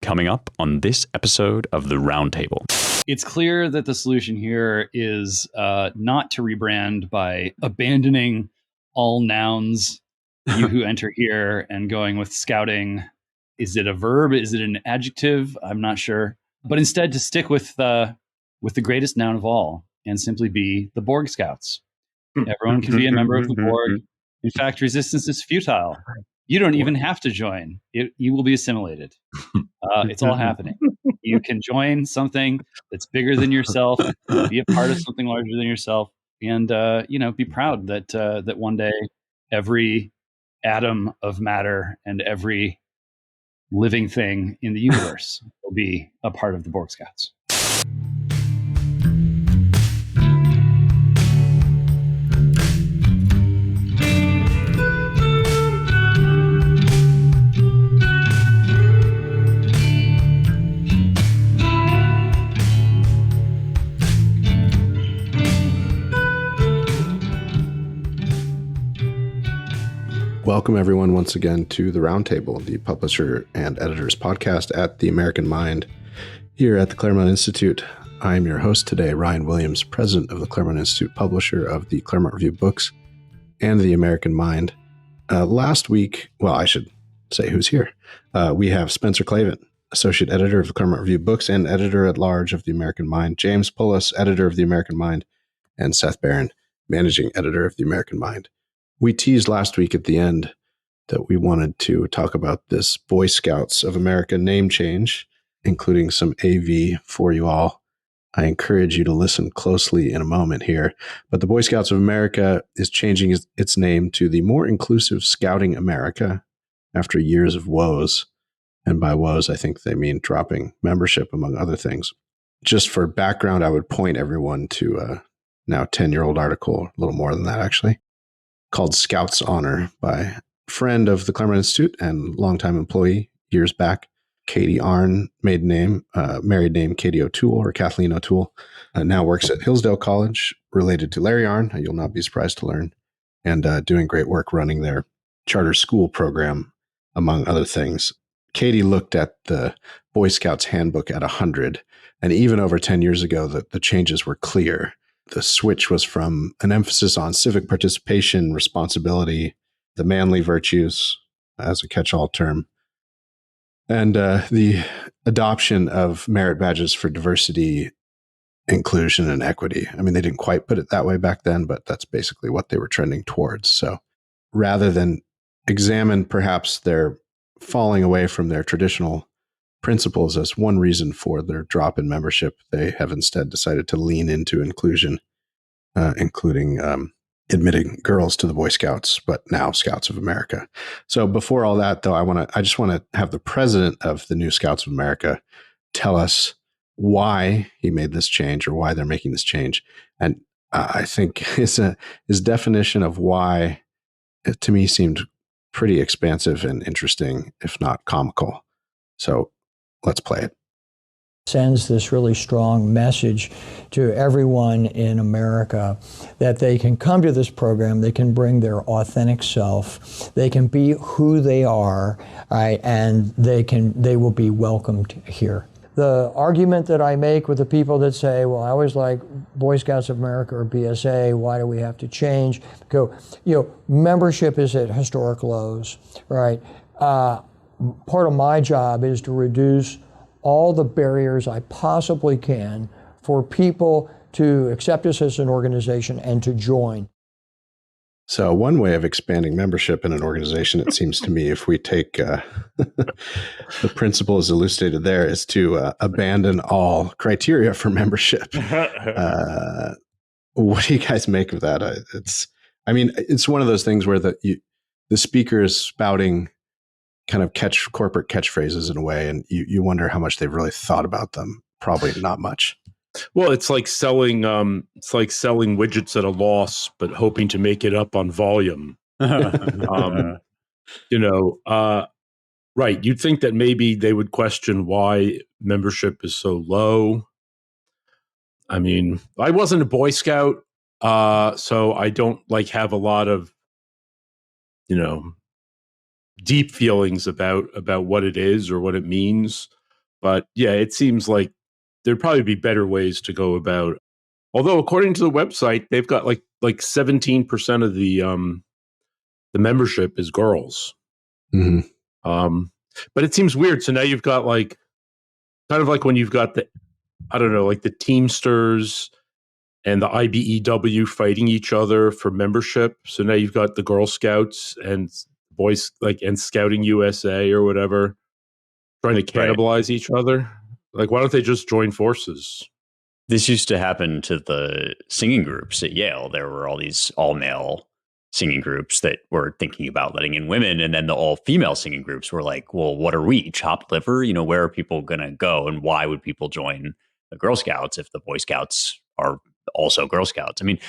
coming up on this episode of the Roundtable. It's clear that the solution here is not to rebrand by abandoning all nouns, you who enter here, and going with scouting. Is it a verb? Is it an adjective? I'm not sure. But instead to stick with the greatest noun of all and simply be the Borg Scouts. Everyone can be a member of the Borg. In fact, resistance is futile. You don't even have to join. You will be assimilated. It's all happening. You can join something that's bigger than yourself, be a part of something larger than yourself, and be proud that one day every atom of matter and every living thing in the universe will be a part of the Borg Scouts. Welcome, everyone, once again to the Roundtable, the publisher and editor's podcast at the American Mind here at the Claremont Institute. I am your host today, Ryan Williams, president of the Claremont Institute, publisher of the Claremont Review Books and the American Mind. Last week, well, I should say who's here. We have Spencer Clavin, associate editor of the Claremont Review Books and editor at large of the American Mind, James Pullis, editor of the American Mind, and Seth Barron, managing editor of the American Mind. We teased last week at the end that we wanted to talk about this Boy Scouts of America name change, including some AV for you all. I encourage you to listen closely in a moment here. But the Boy Scouts of America is changing its name to the more inclusive Scouting America after years of woes. And by woes, I think they mean dropping membership, among other things. Just for background, I would point everyone to a now 10-year-old article, a little more than that actually, called Scouts Honor by a friend of the Claremont Institute and longtime employee years back, Katie Arn, married name Katie O'Toole or Kathleen O'Toole, now works at Hillsdale College, related to Larry Arn, you'll not be surprised to learn, and doing great work running their charter school program, among other things. Katie looked at the Boy Scouts handbook at 100, and even over 10 years ago, the changes were clear. The switch was from an emphasis on civic participation, responsibility, the manly virtues as a catch-all term, and the adoption of merit badges for diversity, inclusion, and equity. I mean, they didn't quite put it that way back then, but that's basically what they were trending towards. So rather than examine perhaps their falling away from their traditional principles as one reason for their drop in membership, they have instead decided to lean into inclusion, including admitting girls to the Boy Scouts, but now Scouts of America. So before all that, though, I just want to have the president of the new Scouts of America tell us why he made this change or why they're making this change. And I think his definition of why, to me, seemed pretty expansive and interesting, if not comical. So let's play it. Sends this really strong message to everyone in America that they can come to this program, they can bring their authentic self, they can be who they are, right, and they will be welcomed here. The argument that I make with the people that say, well, I always like Boy Scouts of America or BSA, why do we have to change? Go, membership is at historic lows, right? Part of my job is to reduce all the barriers I possibly can for people to accept us as an organization and to join. So one way of expanding membership in an organization, it seems to me, if we take the principles elucidated there, is to abandon all criteria for membership. What do you guys make of that? It's one of those things where the speaker is spouting kind of corporate catchphrases in a way, and you wonder how much they've really thought about them. Probably not much. Well, it's like selling widgets at a loss, but hoping to make it up on volume. Right. You'd think that maybe they would question why membership is so low. I mean, I wasn't a Boy Scout, so I don't have a lot of, deep feelings about what it is or what it means. But yeah, it seems like there'd probably be better ways to go about. Although according to the website, they've got like 17% of the membership is girls. Mm-hmm. But it seems weird. So now you've got like kind of like when you've got like the Teamsters and the IBEW fighting each other for membership. So now you've got the Girl Scouts and boys and Scouting USA or whatever trying to cannibalize each other. Like, why don't they just join forces? This used to happen to the singing groups at Yale. There were all these all-male singing groups that were thinking about letting in women, and then the all-female singing groups were like, well, what are we, chopped liver? Where are people going to go, and why would people join the Girl Scouts if the Boy Scouts are also Girl Scouts? I mean,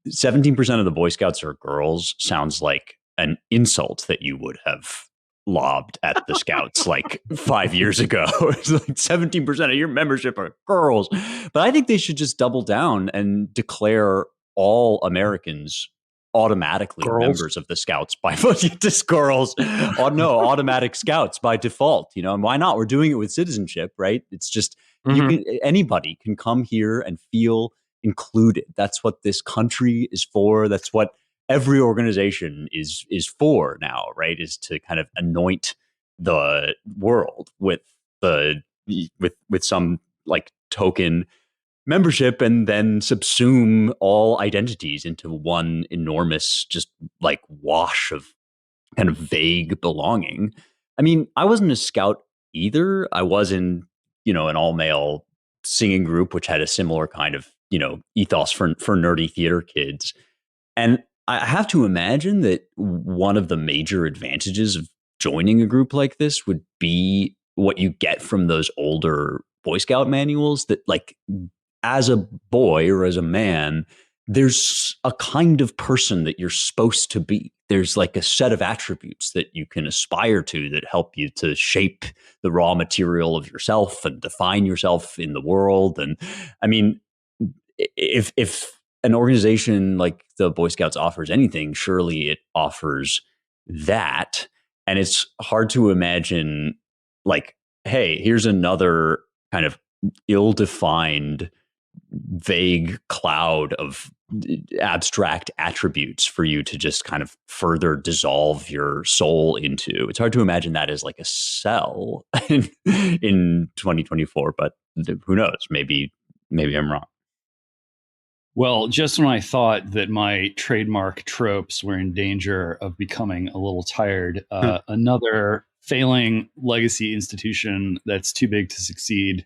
17% of the Boy Scouts are girls sounds like an insult that you would have lobbed at the Scouts like 5 years ago. It's like 17% of your membership are girls. But I think they should just double down and declare all Americans automatically members of the Scouts by just girls. Oh no, automatic Scouts by default. And why not? We're doing it with citizenship, right? It's just anybody can come here and feel included. That's what this country is for. That's what every organization is for now, right? Is to kind of anoint the world with some like token membership and then subsume all identities into one enormous just like wash of kind of vague belonging. I mean, I wasn't a Scout either. I was in, an all-male singing group, which had a similar kind of, ethos for nerdy theater kids. And I have to imagine that one of the major advantages of joining a group like this would be what you get from those older Boy Scout manuals that, like, as a boy or as a man, there's a kind of person that you're supposed to be. There's like a set of attributes that you can aspire to that help you to shape the raw material of yourself and define yourself in the world. And I mean, if an organization like the Boy Scouts offers anything, surely it offers that. And it's hard to imagine, like, hey, here's another kind of ill-defined, vague cloud of abstract attributes for you to just kind of further dissolve your soul into. It's hard to imagine that as like a cell in 2024, but who knows? Maybe I'm wrong. Well, just when I thought that my trademark tropes were in danger of becoming a little tired, another failing legacy institution that's too big to succeed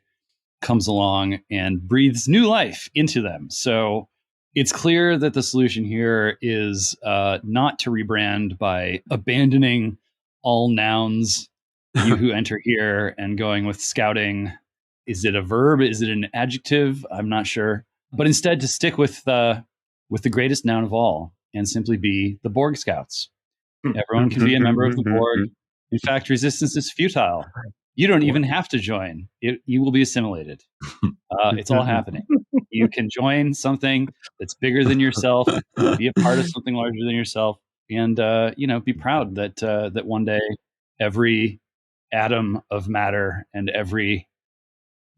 comes along and breathes new life into them. So it's clear that the solution here is not to rebrand by abandoning all nouns, you who enter here, and going with scouting. Is it a verb? Is it an adjective? I'm not sure. But instead to stick with the greatest noun of all and simply be the Borg Scouts. Everyone can be a member of the Borg. In fact, resistance is futile. You don't even have to join. You will be assimilated. It's all happening. You can join something that's bigger than yourself, be a part of something larger than yourself, and be proud that one day every atom of matter and every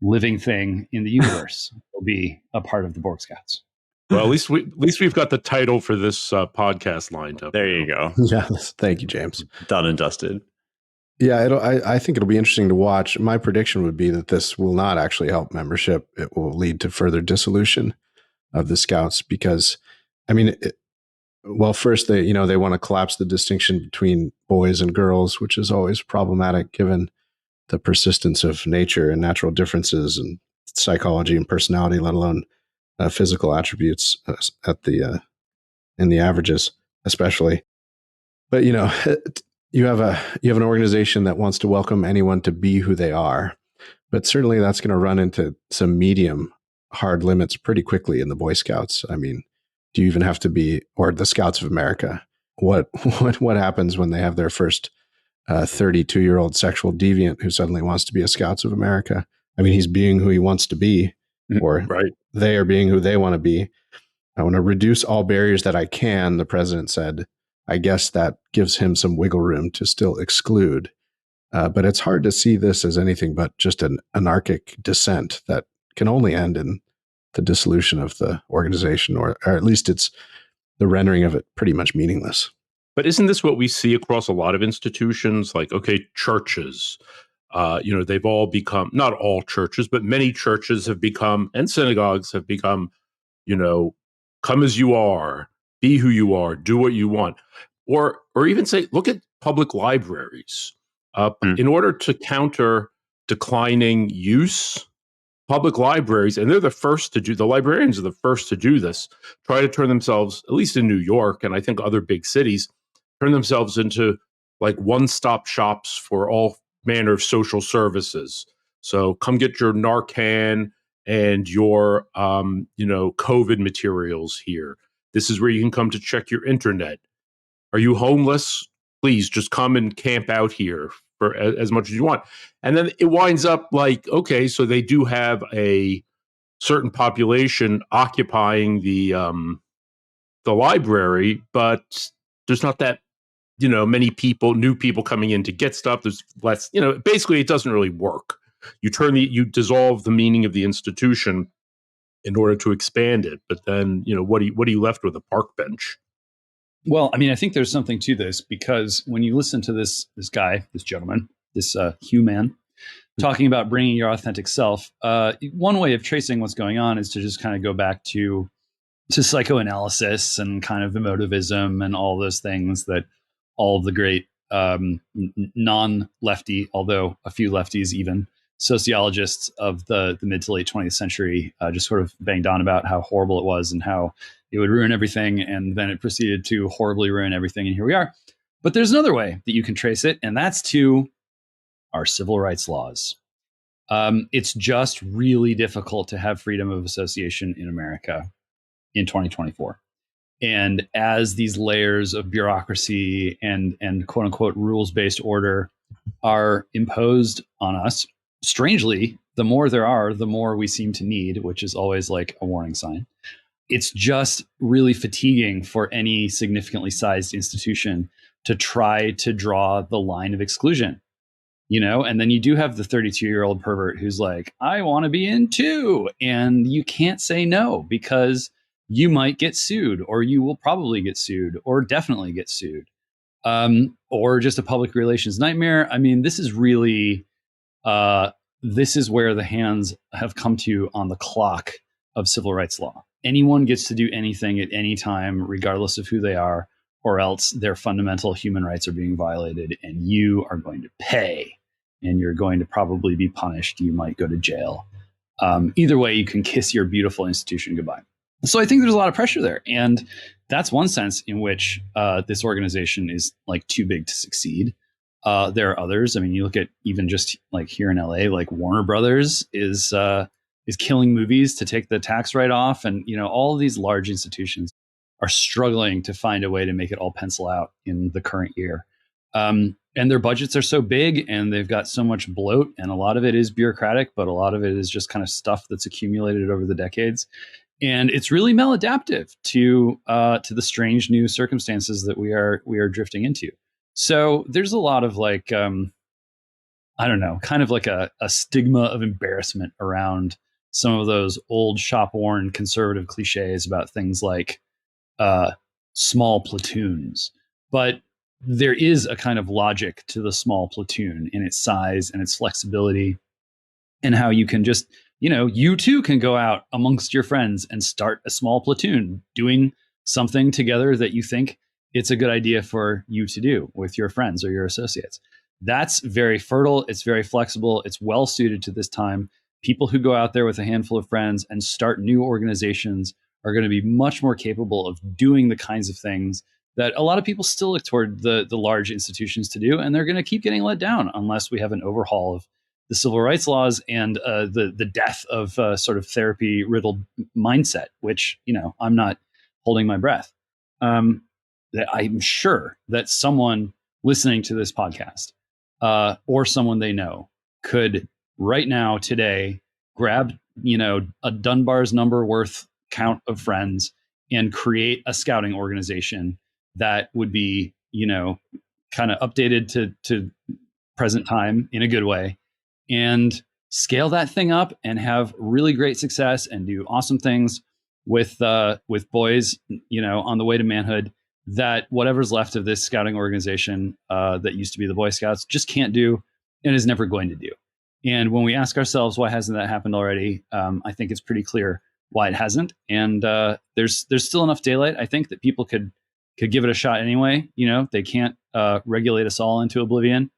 living thing in the universe will be a part of the Borg Scouts. Well, at least we've got the title for this podcast lined up. There you go. Yeah, thank you, James. Done and dusted. Yeah, I think it'll be interesting to watch. My prediction would be that this will not actually help membership. It will lead to further dissolution of the Scouts because, I mean, first they want to collapse the distinction between boys and girls, which is always problematic given the persistence of nature and natural differences and psychology and personality, let alone physical attributes in the averages, especially. But you have an organization that wants to welcome anyone to be who they are, but certainly that's going to run into some medium hard limits pretty quickly in the Boy Scouts. I mean, do you even have to be, or the Scouts of America? What happens when they have their first 32-year-old sexual deviant who suddenly wants to be a Scouts of America? I mean, he's being who he wants to be, or they are being who they want to be. I want to reduce all barriers that I can, the president said. I guess that gives him some wiggle room to still exclude. But it's hard to see this as anything but just an anarchic dissent that can only end in the dissolution of the organization, or at least it's the rendering of it pretty much meaningless. But isn't this what we see across a lot of institutions? Like, okay, churches, they've all become, not all churches, but many churches have become, and synagogues have become, come as you are, be who you are, do what you want. Or even say, look at public libraries. In order to counter declining use, public libraries, and they're the first to do, the librarians are the first to do this, try to turn themselves, at least in New York, and I think other big cities, turn themselves into like one-stop shops for all manner of social services. So come get your Narcan and your, COVID materials here. This is where you can come to check your internet. Are you homeless? Please just come and camp out here for as much as you want. And then it winds up like, okay, so they do have a certain population occupying the library, but there's not that, many people, new people coming in to get stuff. There's less, basically it doesn't really work. You dissolve the meaning of the institution in order to expand it. But then, what are you left with? A park bench? Well, I mean, I think there's something to this, because when you listen to this gentleman, this human talking about bringing your authentic self, one way of tracing what's going on is to just kind of go back to psychoanalysis and kind of emotivism and all those things that all of the great non-lefty, although a few lefties even, sociologists of the mid to late 20th century just sort of banged on about how horrible it was and how it would ruin everything. And then it proceeded to horribly ruin everything. And here we are. But there's another way that you can trace it, and that's to our civil rights laws. It's just really difficult to have freedom of association in America in 2024. And as these layers of bureaucracy and quote unquote rules-based order are imposed on us, strangely, the more there are, the more we seem to need, which is always like a warning sign. It's just really fatiguing for any significantly sized institution to try to draw the line of exclusion, and then you do have the 32-year-old pervert who's like, I want to be in too. And you can't say no, because you might get sued, or you will probably get sued, or definitely get sued, or just a public relations nightmare. I mean, this is really, this is where the hands have come to on the clock of civil rights law. Anyone gets to do anything at any time, regardless of who they are, or else their fundamental human rights are being violated, and you are going to pay, and you're going to probably be punished. You might go to jail. Either way, you can kiss your beautiful institution goodbye. So I think there's a lot of pressure there. And that's one sense in which this organization is like too big to succeed. There are others. I mean, you look at even just like here in LA, like Warner Brothers is killing movies to take the tax write-off. And, all of these large institutions are struggling to find a way to make it all pencil out in the current year. And their budgets are so big, and they've got so much bloat, and a lot of it is bureaucratic, but a lot of it is just kind of stuff that's accumulated over the decades. And it's really maladaptive to the strange new circumstances that we are drifting into. So there's a lot of like, kind of like a stigma of embarrassment around some of those old shop-worn conservative cliches about things like small platoons. But there is a kind of logic to the small platoon in its size and its flexibility, and how you can just, you too can go out amongst your friends and start a small platoon doing something together that you think it's a good idea for you to do with your friends or your associates. That's very fertile. It's very flexible. It's well suited to this time. People who go out there with a handful of friends and start new organizations are going to be much more capable of doing the kinds of things that a lot of people still look toward the large institutions to do. And they're going to keep getting let down unless we have an overhaul of the civil rights laws and the death of sort of therapy riddled mindset, which, I'm not holding my breath. I'm sure that someone listening to this podcast or someone they know could right now, today, grab, a Dunbar's number worth count of friends and create a scouting organization that would be, kind of updated to present time in a good way, and scale that thing up and have really great success and do awesome things with boys, on the way to manhood, that whatever's left of this scouting organization that used to be the Boy Scouts just can't do and is never going to do. And when we ask ourselves, why hasn't that happened already? I think it's pretty clear why it hasn't. And there's still enough daylight, I think, that people could give it a shot anyway. They can't regulate us all into oblivion.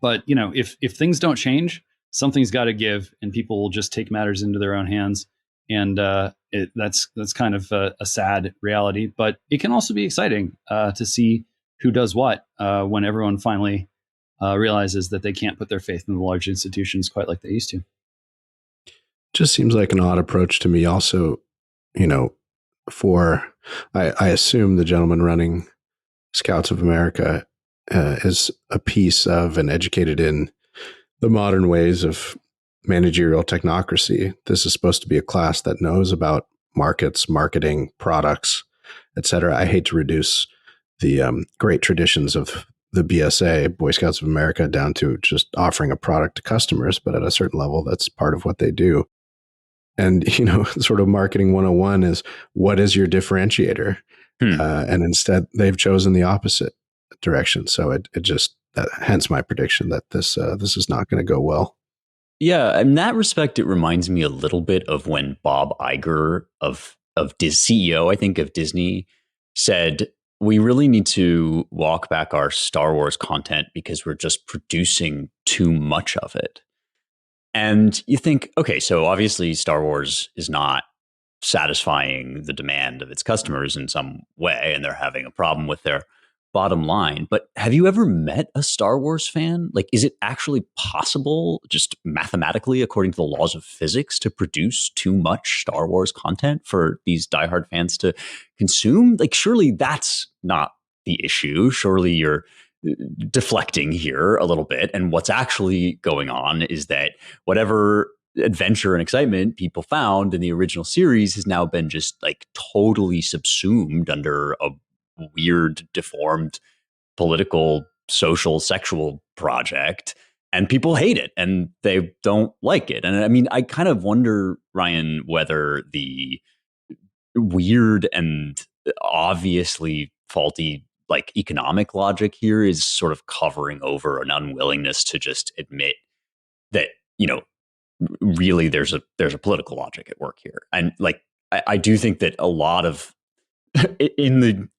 But, if things don't change, something's got to give, and people will just take matters into their own hands. And that's kind of a sad reality. But it can also be exciting to see who does what when everyone finally realizes that they can't put their faith in the large institutions quite like they used to. Just seems like an odd approach to me. Also, I assume the gentleman running Scouts of America is a piece of and educated in the modern ways of managerial technocracy. This is supposed to be a class that knows about markets, marketing, products, etc. I hate to reduce the great traditions of the BSA, Boy Scouts of America, down to just offering a product to customers, but at a certain level, that's part of what they do. And, sort of marketing 101 is, what is your differentiator? And instead, they've chosen the opposite direction. So hence my prediction that this is not going to go well. Yeah, in that respect, it reminds me a little bit of when Bob Iger of CEO, I think, of Disney, said, we really need to walk back our Star Wars content because we're just producing too much of it. And you think, okay, so obviously Star Wars is not satisfying the demand of its customers in some way, and they're having a problem with their bottom line. But have you ever met a Star Wars fan? Like, is it actually possible, just mathematically, according to the laws of physics, to produce too much Star Wars content for these diehard fans to consume? Like, surely that's not the issue. Surely you're deflecting here a little bit. And what's actually going on is that whatever adventure and excitement people found in the original series has now been just like totally subsumed under a weird, deformed political, social, sexual project, and people hate it and they don't like it. And I mean, I kind of wonder, Ryan, whether the weird and obviously faulty like economic logic here is sort of covering over an unwillingness to just admit that, really there's a political logic at work here. And like, I do think that a lot of in the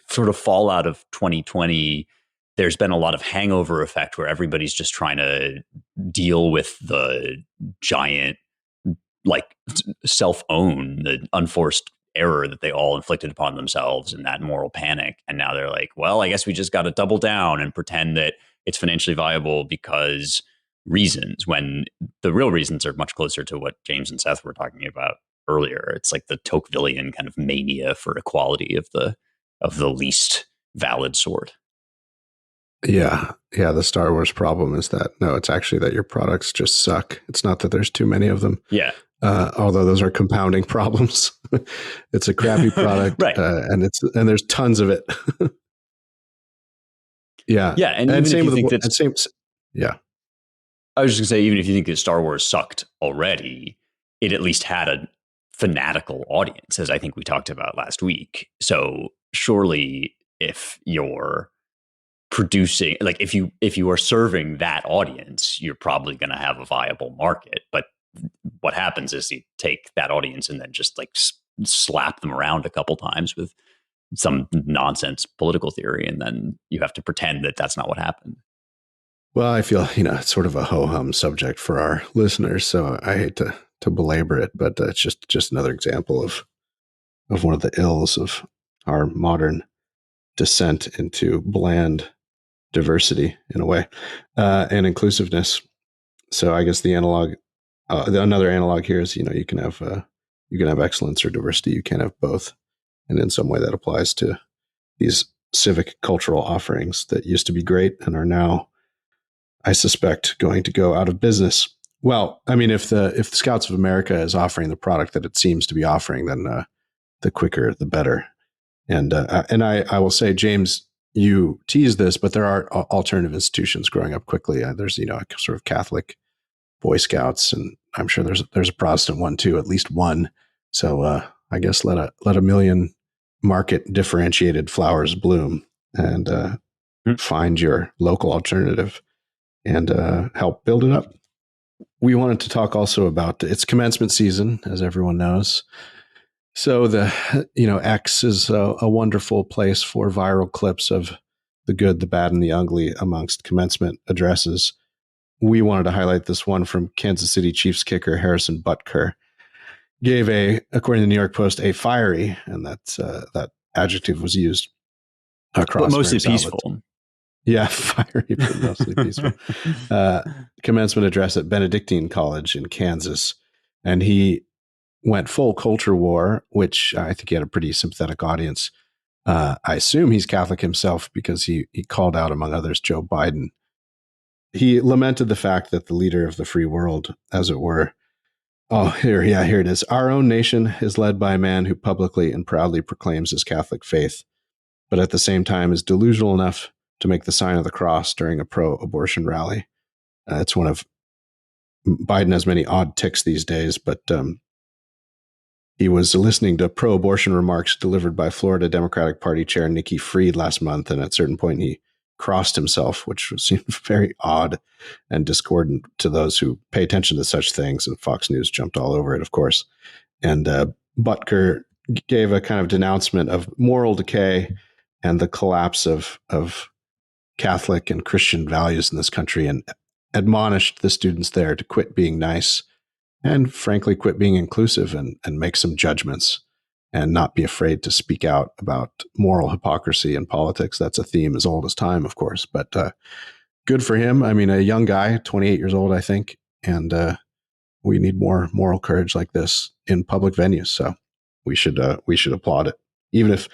sort of fallout of 2020, there's been a lot of hangover effect where everybody's just trying to deal with the giant, like, self-own, the unforced error that they all inflicted upon themselves in that moral panic. And now they're like, well, I guess we just got to double down and pretend that it's financially viable because reasons, when the real reasons are much closer to what James and Seth were talking about earlier. It's like the Tocquevillian kind of mania for equality of the least valid sort. Yeah. The Star Wars problem is that, no, it's actually that your products just suck. It's not that there's too many of them. Yeah. Although those are compounding problems. It's a crappy product, right? And there's tons of it. Yeah. Yeah. And same with yeah. I was just gonna say, even if you think that Star Wars sucked already, it at least had a fanatical audience, as I think we talked about last week. So surely if you're producing, like if you are serving that audience, you're probably going to have a viable market. But what happens is you take that audience and then just like slap them around a couple times with some nonsense political theory, and then you have to pretend that that's not what happened. Well, I feel, it's sort of a ho-hum subject for our listeners, so I hate to belabor it, but it's just another example of one of the ills of our modern descent into bland diversity in a way, and inclusiveness. So I guess the analog, another analog here is, you can have excellence or diversity. You can't have both. And in some way that applies to these civic cultural offerings that used to be great and are now, I suspect, going to go out of business. Well, I mean, if the Scouts of America is offering the product that it seems to be offering, then the quicker the better. And I will say, James, you tease this, but there are alternative institutions growing up quickly. There's, a sort of Catholic Boy Scouts, and I'm sure there's a Protestant one too, at least one. So I guess let a million market differentiated flowers bloom, and find your local alternative and help build it up. We wanted to talk also about its commencement season, as everyone knows. So X is a wonderful place for viral clips of the good, the bad, and the ugly amongst commencement addresses. We wanted to highlight this one from Kansas City Chiefs kicker Harrison Butker. Gave according to the New York Post, a fiery, and that adjective was used across. But mostly peaceful. Yeah, fiery, but mostly peaceful. Commencement address at Benedictine College in Kansas. And he went full culture war, which I think he had a pretty sympathetic audience. I assume he's Catholic himself because he called out, among others, Joe Biden. He lamented the fact that the leader of the free world, as it were, here it is. Our own nation is led by a man who publicly and proudly proclaims his Catholic faith, but at the same time is delusional enough to make the sign of the cross during a pro-abortion rally. It's one of Biden has many odd tics these days, but he was listening to pro-abortion remarks delivered by Florida Democratic Party Chair Nikki Fried last month, and at a certain point he crossed himself, which seemed very odd and discordant to those who pay attention to such things, and Fox News jumped all over it, of course. And Butker gave a kind of denouncement of moral decay and the collapse of Catholic and Christian values in this country, and admonished the students there to quit being nice and, frankly, quit being inclusive and make some judgments and not be afraid to speak out about moral hypocrisy in politics. That's a theme as old as time, of course, but good for him. I mean, a young guy, 28 years old, I think, and we need more moral courage like this in public venues. So we should applaud it, even if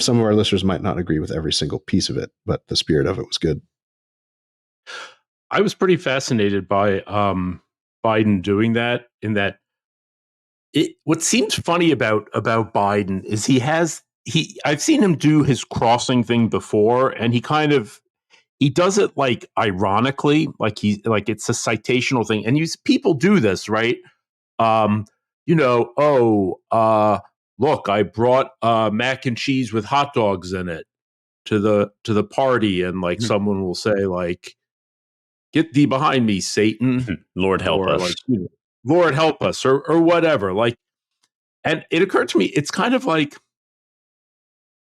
some of our listeners might not agree with every single piece of it, but the spirit of it was good. I was pretty fascinated by Biden doing that, in that what seems funny about Biden is I've seen him do his crossing thing before, and he does it like ironically, like it's a citational thing. And people do this, right? Look, I brought mac and cheese with hot dogs in it to the party, and like someone will say like, "Get thee behind me, Satan." Lord help us. Like, Lord help us, or whatever. Like, and it occurred to me, it's kind of like,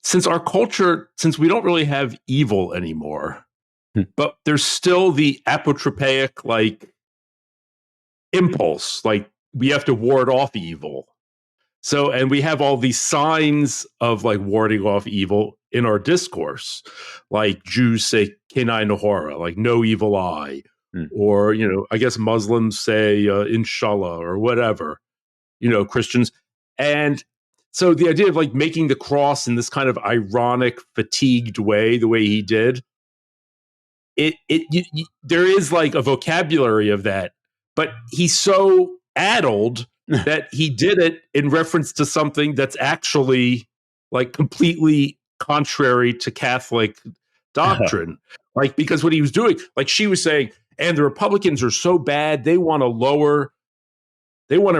since we don't really have evil anymore, but there's still the apotropaic like impulse, like we have to ward off evil. So, and we have all these signs of like warding off evil in our discourse, like Jews say "Kenai Nahora," like no evil eye, or I guess Muslims say "Inshallah" or whatever. Christians, and so the idea of like making the cross in this kind of ironic, fatigued way, the way he did, there is like a vocabulary of that, but he's so addled that he did it in reference to something that's actually like completely contrary to Catholic doctrine. Like, because what he was doing, like she was saying, and the Republicans are so bad, they want to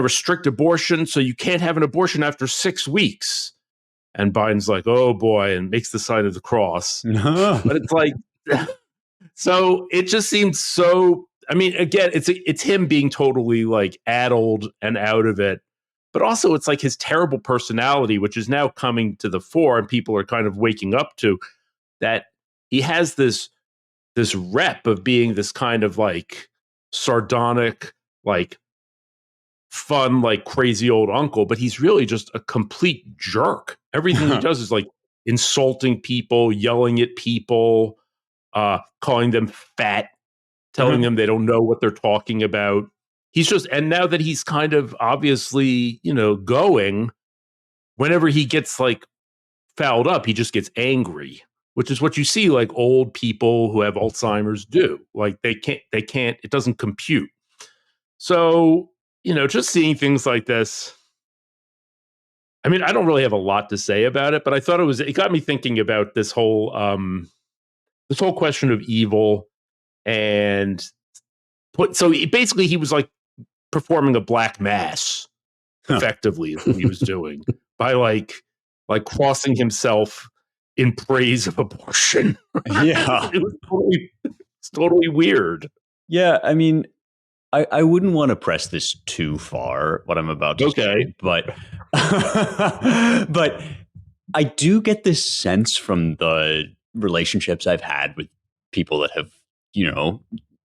restrict abortion, so you can't have an abortion after 6 weeks. And Biden's like, oh boy, and makes the sign of the cross. But it's like, so it just seems so, I mean, again, it's him being totally like addled and out of it, but also it's like his terrible personality, which is now coming to the fore, and people are kind of waking up to that. He has this rep of being this kind of like sardonic, like fun, like crazy old uncle, but he's really just a complete jerk. Everything he does is like insulting people, yelling at people, calling them fat, telling them they don't know what they're talking about. He's just, and now that he's kind of obviously, going, whenever he gets like fouled up, he just gets angry, which is what you see like old people who have Alzheimer's do. Like they can't, it doesn't compute. So, just seeing things like this, I mean, I don't really have a lot to say about it, but I thought it got me thinking about this whole question of evil, and basically he was like performing a black mass effectively is what he was doing by like crossing himself in praise of abortion. Yeah. It's totally weird. Yeah, I mean, I wouldn't want to press this too far, what I'm about to say, but but I do get this sense from the relationships I've had with people that have,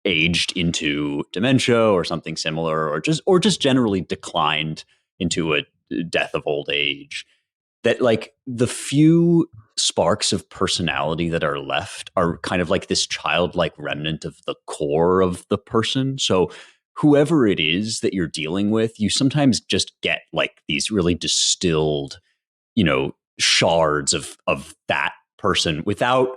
aged into dementia or something similar, or just generally declined into a death of old age, that like the few sparks of personality that are left are kind of like this childlike remnant of the core of the person. So whoever it is that you're dealing with, you sometimes just get like these really distilled, shards of that person without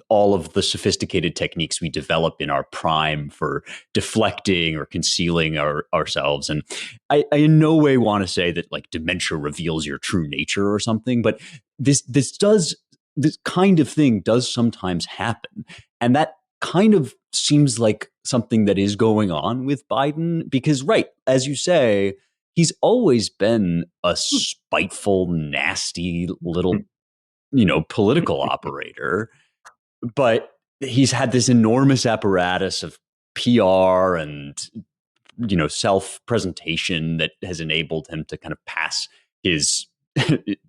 all of the sophisticated techniques we develop in our prime for deflecting or concealing ourselves. And I in no way want to say that like dementia reveals your true nature or something, but this kind of thing does sometimes happen. And that kind of seems like something that is going on with Biden because, right, as you say, he's always been a spiteful, nasty little, political operator. But he's had this enormous apparatus of PR and, self-presentation that has enabled him to kind of pass his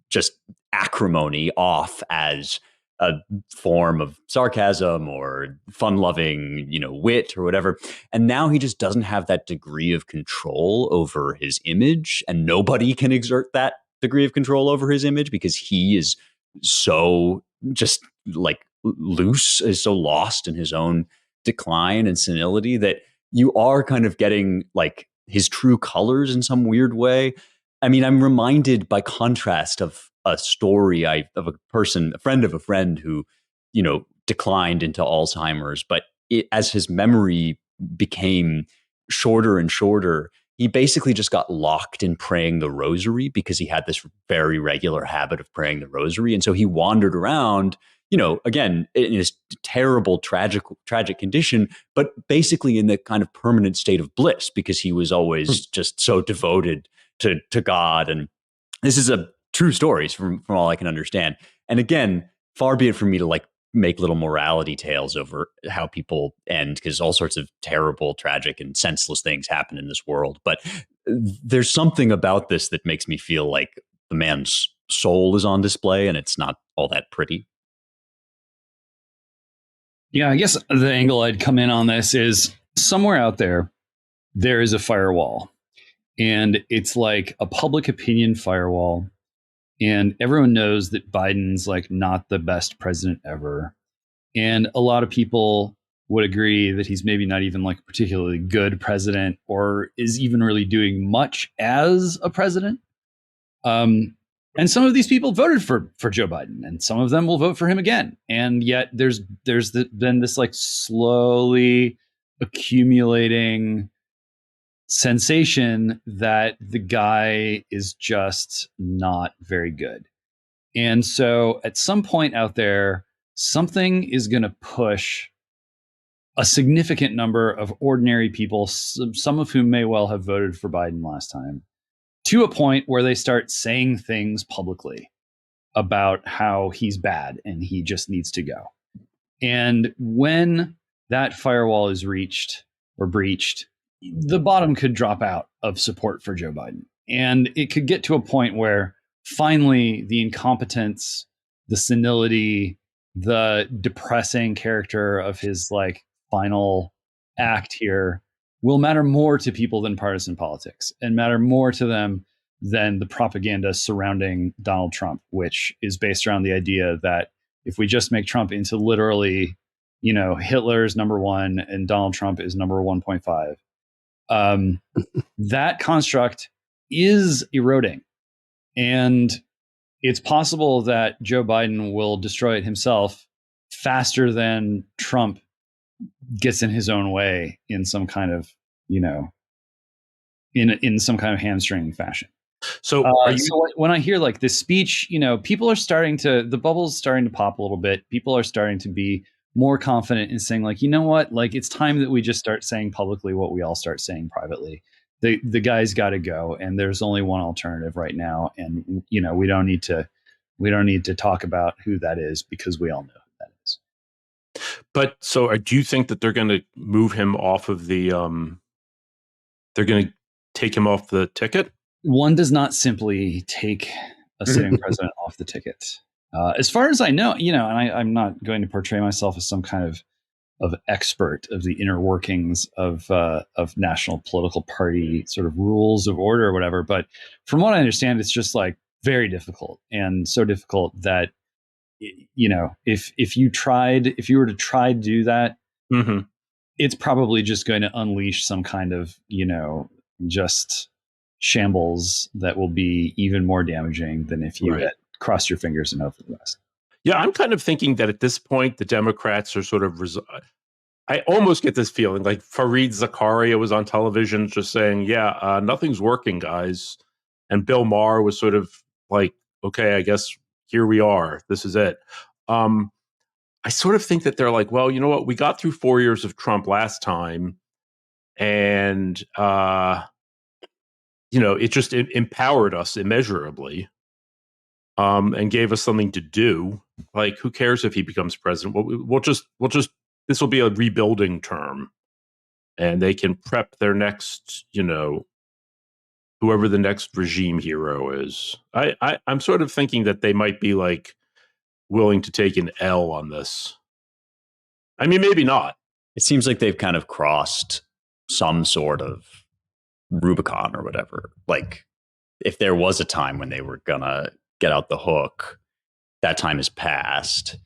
just acrimony off as a form of sarcasm or fun-loving, wit or whatever. And now he just doesn't have that degree of control over his image, and nobody can exert that degree of control over his image because he is so just like loose, is so lost in his own decline and senility that you are kind of getting like his true colors in some weird way. I mean, I'm reminded by contrast of a story of a friend of a friend who, declined into Alzheimer's, but as his memory became shorter and shorter, he basically just got locked in praying the rosary because he had this very regular habit of praying the rosary. And so he wandered around, again, in this terrible, tragic condition, but basically in the kind of permanent state of bliss because he was always just so devoted to God. And this is a true story from all I can understand. And again, far be it from me to like make little morality tales over how people end, because all sorts of terrible, tragic, and senseless things happen in this world. But there's something about this that makes me feel like the man's soul is on display, and it's not all that pretty. Yeah, I guess the angle I'd come in on this is somewhere out there is a firewall, and it's like a public opinion firewall. And everyone knows that Biden's like not the best president ever. And a lot of people would agree that he's maybe not even like a particularly good president or is even really doing much as a president. And some of these people voted for Joe Biden, and some of them will vote for him again. And yet there's been this like slowly accumulating sensation that the guy is just not very good. And so at some point out there, something is going to push a significant number of ordinary people, some of whom may well have voted for Biden last time, to a point where they start saying things publicly about how he's bad and he just needs to go. And when that firewall is reached or breached, the bottom could drop out of support for Joe Biden. And it could get to a point where finally the incompetence, the senility, the depressing character of his like final act here will matter more to people than partisan politics, and matter more to them than the propaganda surrounding Donald Trump, which is based around the idea that if we just make Trump into literally, Hitler's number one and Donald Trump is number 1.5, that construct is eroding. And it's possible that Joe Biden will destroy it himself faster than Trump gets in his own way in some kind of, in some kind of hamstringing fashion. So are you? So when I hear like this speech, people are the bubble's starting to pop a little bit. People are starting to be more confident in saying like, you know what, like it's time that we just start saying publicly what we all start saying privately. The guy's got to go, and there's only one alternative right now, and we don't need to talk about who that is because we all know who that is. But so do you think that they're going to move him off of the? They're going to take him off the ticket? One does not simply take a sitting president off the ticket. As far as I know, and I'm not going to portray myself as some kind of expert of the inner workings of national political party sort of rules of order or whatever. But from what I understand, it's just like very difficult, and so difficult that, if you were to try to do that, mm-hmm. it's probably just going to unleash some kind of, just shambles that will be even more damaging than if you had crossed your fingers and hoped for the best. Yeah, I'm kind of thinking that at this point, the Democrats are sort of I almost get this feeling like Fareed Zakaria was on television just saying, yeah, nothing's working, guys. And Bill Maher was sort of like, okay, I guess here we are. This is it. I sort of think that they're like, well, you know what? We got through 4 years of Trump last time. And, it just empowered us immeasurably and gave us something to do. Like, who cares if he becomes president? We'll just this will be a rebuilding term, and they can prep their next, whoever the next regime hero is. I'm sort of thinking that they might be like willing to take an L on this. I mean, maybe not. It seems like they've kind of crossed some sort of Rubicon or whatever. Like, if there was a time when they were gonna get out the hook, that time has passed.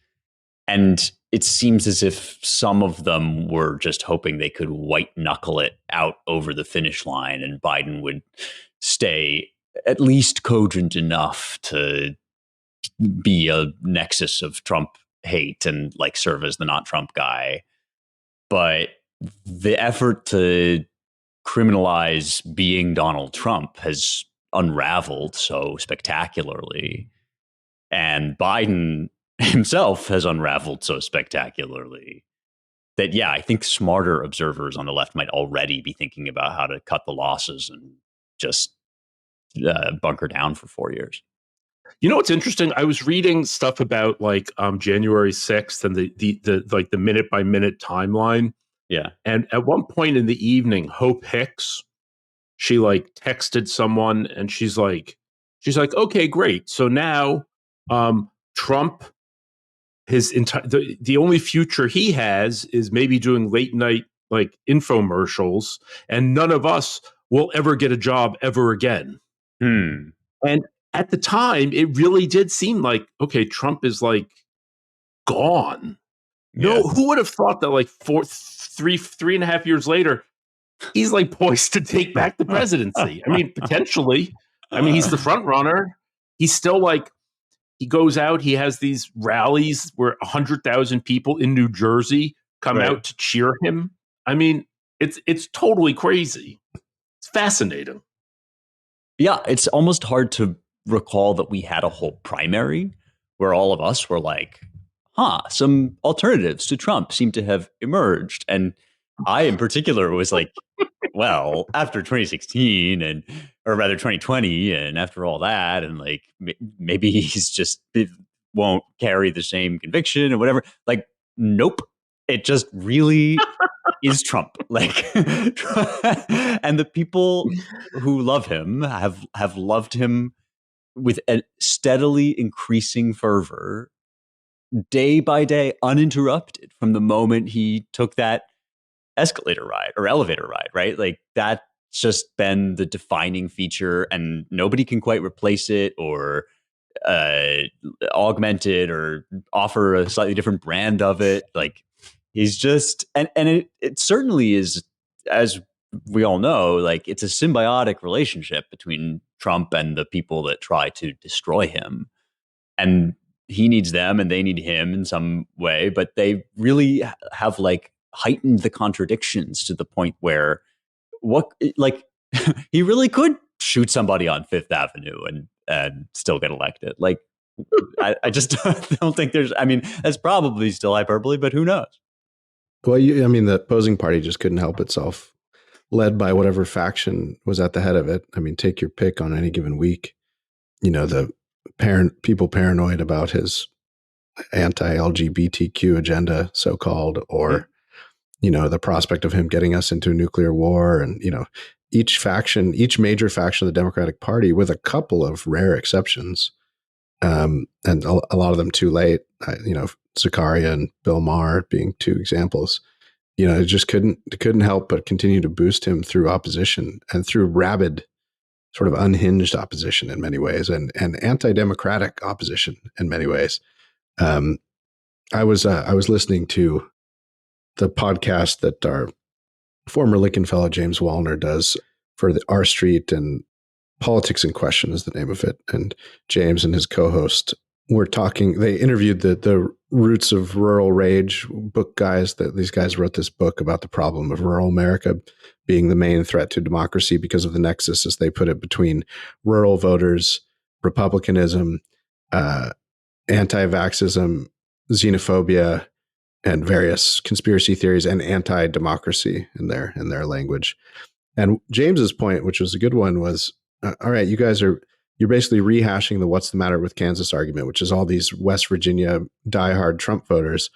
And it seems as if some of them were just hoping they could white knuckle it out over the finish line, and Biden would stay at least cogent enough to be a nexus of Trump hate and like serve as the not Trump guy. But the effort to criminalize being Donald Trump has unraveled so spectacularly. And Biden himself has unraveled so spectacularly that, yeah, I think smarter observers on the left might already be thinking about how to cut the losses and just bunker down for 4 years. You know what's interesting? I was reading stuff about like January 6th and the like the minute by minute timeline. Yeah. And at one point in the evening, Hope Hicks, she like texted someone and she's like, okay, great. So now Trump, his entire the only future he has is maybe doing late night like infomercials, and none of us will ever get a job ever again. And at the time, it really did seem like, okay, Trump is like gone. Yeah. No, who would have thought that like 3.5 years later, he's like poised to take back the presidency? I mean, potentially. I mean, he's the front runner. He's still like, he goes out, he has these rallies where 100,000 people in New Jersey come out to cheer him. I mean, it's totally crazy. It's fascinating. Yeah, it's almost hard to recall that we had a whole primary where all of us were like, some alternatives to Trump seem to have emerged. And I, in particular, was like, well, after 2016 or rather 2020, and after all that, and like, maybe he's just won't carry the same conviction or whatever. Like, nope. It just really is Trump. Like, and the people who love him have loved him with a steadily increasing fervor, day by day, uninterrupted from the moment he took that escalator ride or elevator ride, right? Like, that's just been the defining feature, and nobody can quite replace it or augment it or offer a slightly different brand of it. Like, he's just, and it certainly is, as we all know, like, it's a symbiotic relationship between Trump and the people that try to destroy him. And he needs them and they need him in some way, but they really have like heightened the contradictions to the point where he really could shoot somebody on Fifth Avenue and still get elected. Like, I just don't think there's, I mean, that's probably still hyperbole, but who knows? Well, I mean, the opposing party just couldn't help itself, led by whatever faction was at the head of it. I mean, take your pick on any given week. You know, the people paranoid about his anti-LGBTQ agenda, so-called, or, you know, the prospect of him getting us into a nuclear war. And, you know, each major faction of the Democratic Party, with a couple of rare exceptions, and a lot of them too late, you know, Zakaria and Bill Maher being two examples, you know, it just couldn't help but continue to boost him through opposition and through rabid, sort of unhinged opposition in many ways, and anti-democratic opposition in many ways. I was listening to the podcast that our former Lincoln fellow James Wallner does for the R Street, and Politics in Question is the name of it. And James and his co-host were talking. They interviewed the Roots of Rural Rage book guys. That these guys wrote this book about the problem of rural America being the main threat to democracy because of the nexus, as they put it, between rural voters, republicanism, anti-vaxxism, xenophobia, and various conspiracy theories, and anti-democracy in their language. And James's point, which was a good one, was, all right, you're basically rehashing the what's the matter with Kansas argument, which is all these West Virginia diehard Trump voters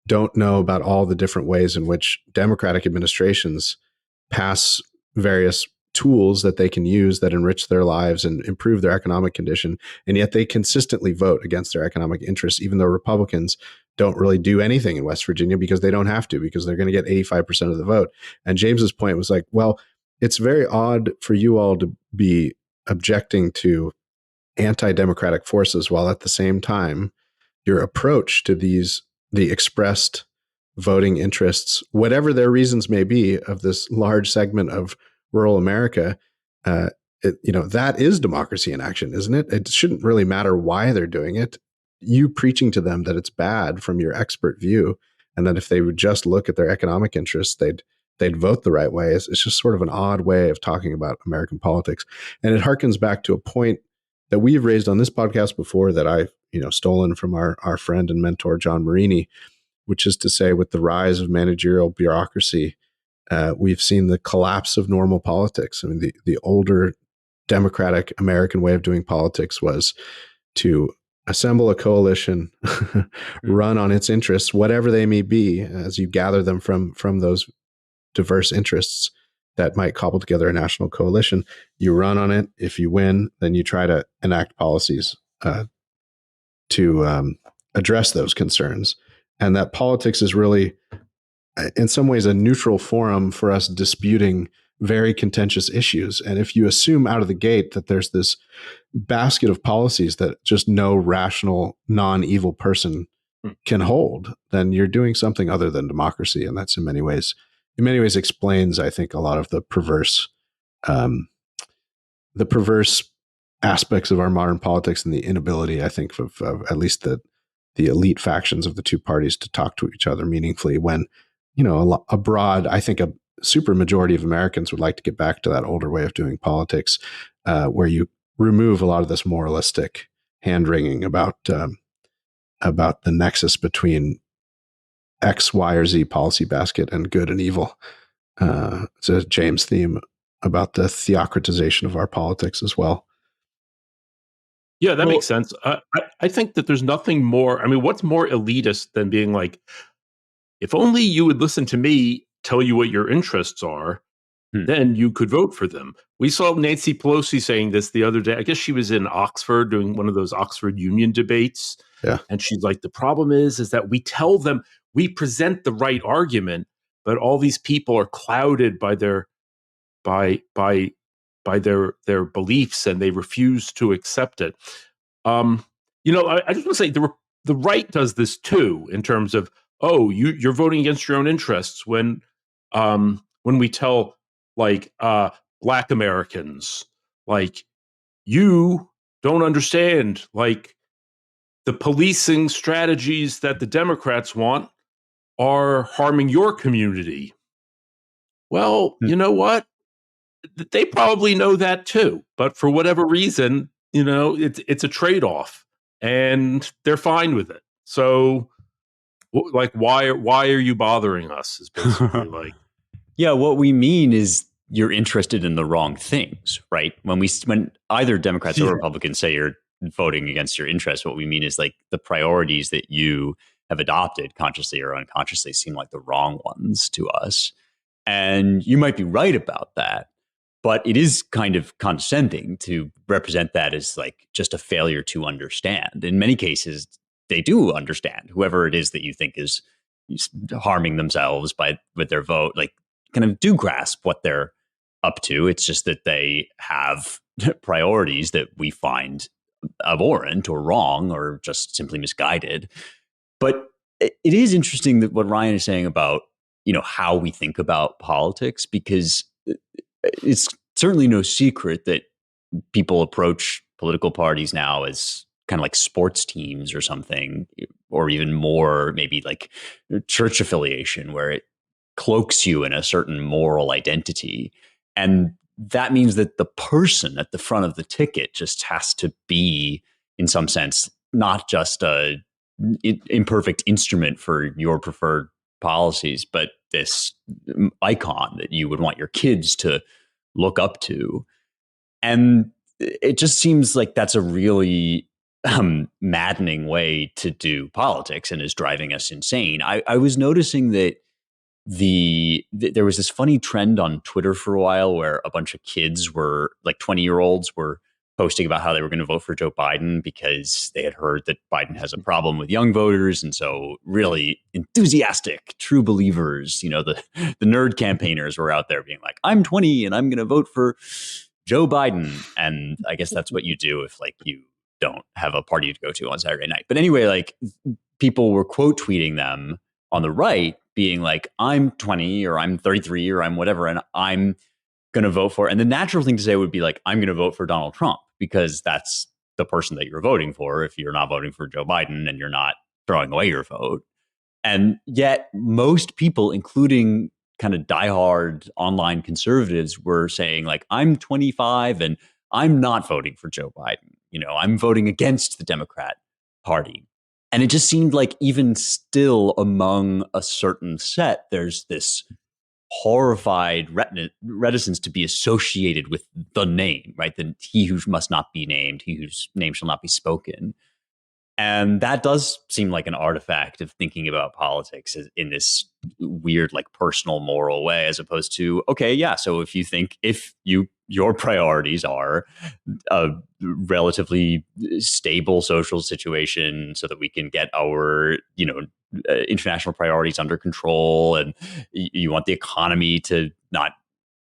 don't know about all the different ways in which Democratic administrations pass various tools that they can use that enrich their lives and improve their economic condition. And yet they consistently vote against their economic interests, even though Republicans don't really do anything in West Virginia because they don't have to, because they're going to get 85% of the vote. And James's point was like, well, it's very odd for you all to be objecting to anti-democratic forces while at the same time your approach to the expressed voting interests, whatever their reasons may be, of this large segment of rural America, that is democracy in action, isn't it? It shouldn't really matter why they're doing it. You preaching to them that it's bad from your expert view, and that if they would just look at their economic interests, they'd vote the right way. It's just sort of an odd way of talking about American politics. And it harkens back to a point that we've raised on this podcast before, that I've stolen from our friend and mentor, John Marini, which is to say, with the rise of managerial bureaucracy, we've seen the collapse of normal politics. I mean, the older democratic American way of doing politics was to assemble a coalition, run on its interests, whatever they may be, as you gather them from those diverse interests that might cobble together a national coalition. You run on it. If you win, then you try to enact policies to address those concerns. And that politics is really, in some ways, a neutral forum for us disputing very contentious issues. And if you assume out of the gate that there's this basket of policies that just no rational, non-evil person can hold, then you're doing something other than democracy. And that's in many ways explains, I think, a lot of the perverse aspects of our modern politics, and the inability, I think, of at least the elite factions of the two parties to talk to each other meaningfully, when, abroad, I think a super majority of Americans would like to get back to that older way of doing politics, where you remove a lot of this moralistic hand-wringing about the nexus between X, Y, or Z policy basket and good and evil. It's a James theme about the theocratization of our politics as well. Yeah, that makes sense. I think that there's nothing more. I mean, what's more elitist than being like, if only you would listen to me, tell you what your interests are, then you could vote for them. We saw Nancy Pelosi saying this the other day. I guess she was in Oxford doing one of those Oxford Union debates. Yeah. And she's like, the problem is that we tell them, we present the right argument, but all these people are clouded by their beliefs, and they refuse to accept it. I just want to say the right does this too, in terms of, you're voting against your own interests when we tell Black Americans, you don't understand, the policing strategies that the Democrats want are harming your community. Well, you know what? they probably know that too. But for whatever reason, it's a trade-off, and they're fine with it. So, like, why are you bothering us? Is basically like, yeah. What we mean is you're interested in the wrong things, right? When either Democrats or Republicans say you're voting against your interests, what we mean is like the priorities that you have adopted, consciously or unconsciously, seem like the wrong ones to us. And you might be right about that, but it is kind of condescending to represent that as like just a failure to understand. In many cases, they do understand, whoever it is that you think is harming themselves with their vote, like kind of do grasp what they're up to. It's just that they have priorities that we find abhorrent or wrong or just simply misguided. But it is interesting that what Ryan is saying about, how we think about politics, because it's certainly no secret that people approach political parties now as kind of like sports teams or something, or even more, maybe like church affiliation, where it cloaks you in a certain moral identity. And that means that the person at the front of the ticket just has to be, in some sense, not just a imperfect instrument for your preferred policies, but this icon that you would want your kids to look up to. And it just seems like that's a really maddening way to do politics and is driving us insane. I was noticing that there was this funny trend on Twitter for a while where a bunch of kids were like 20-year-olds were posting about how they were going to vote for Joe Biden because they had heard that Biden has a problem with young voters. And so really enthusiastic, true believers, the nerd campaigners were out there being like, I'm 20 and I'm going to vote for Joe Biden. And I guess that's what you do if like you don't have a party to go to on Saturday night. But anyway, like people were quote tweeting them on the right being like, I'm 20 or I'm 33 or I'm whatever, and I'm going to vote for. And the natural thing to say would be like, I'm going to vote for Donald Trump because that's the person that you're voting for if you're not voting for Joe Biden and you're not throwing away your vote. And yet most people, including kind of diehard online conservatives, were saying like, I'm 25 and I'm not voting for Joe Biden. I'm voting against the Democrat Party. And it just seemed like even still among a certain set, there's this horrified reticence to be associated with the name, right? He who must not be named, he whose name shall not be spoken. And that does seem like an artifact of thinking about politics in this weird, like personal moral way, as opposed to, okay, yeah. So if your priorities are a relatively stable social situation so that we can get our, international priorities under control, and you want the economy to not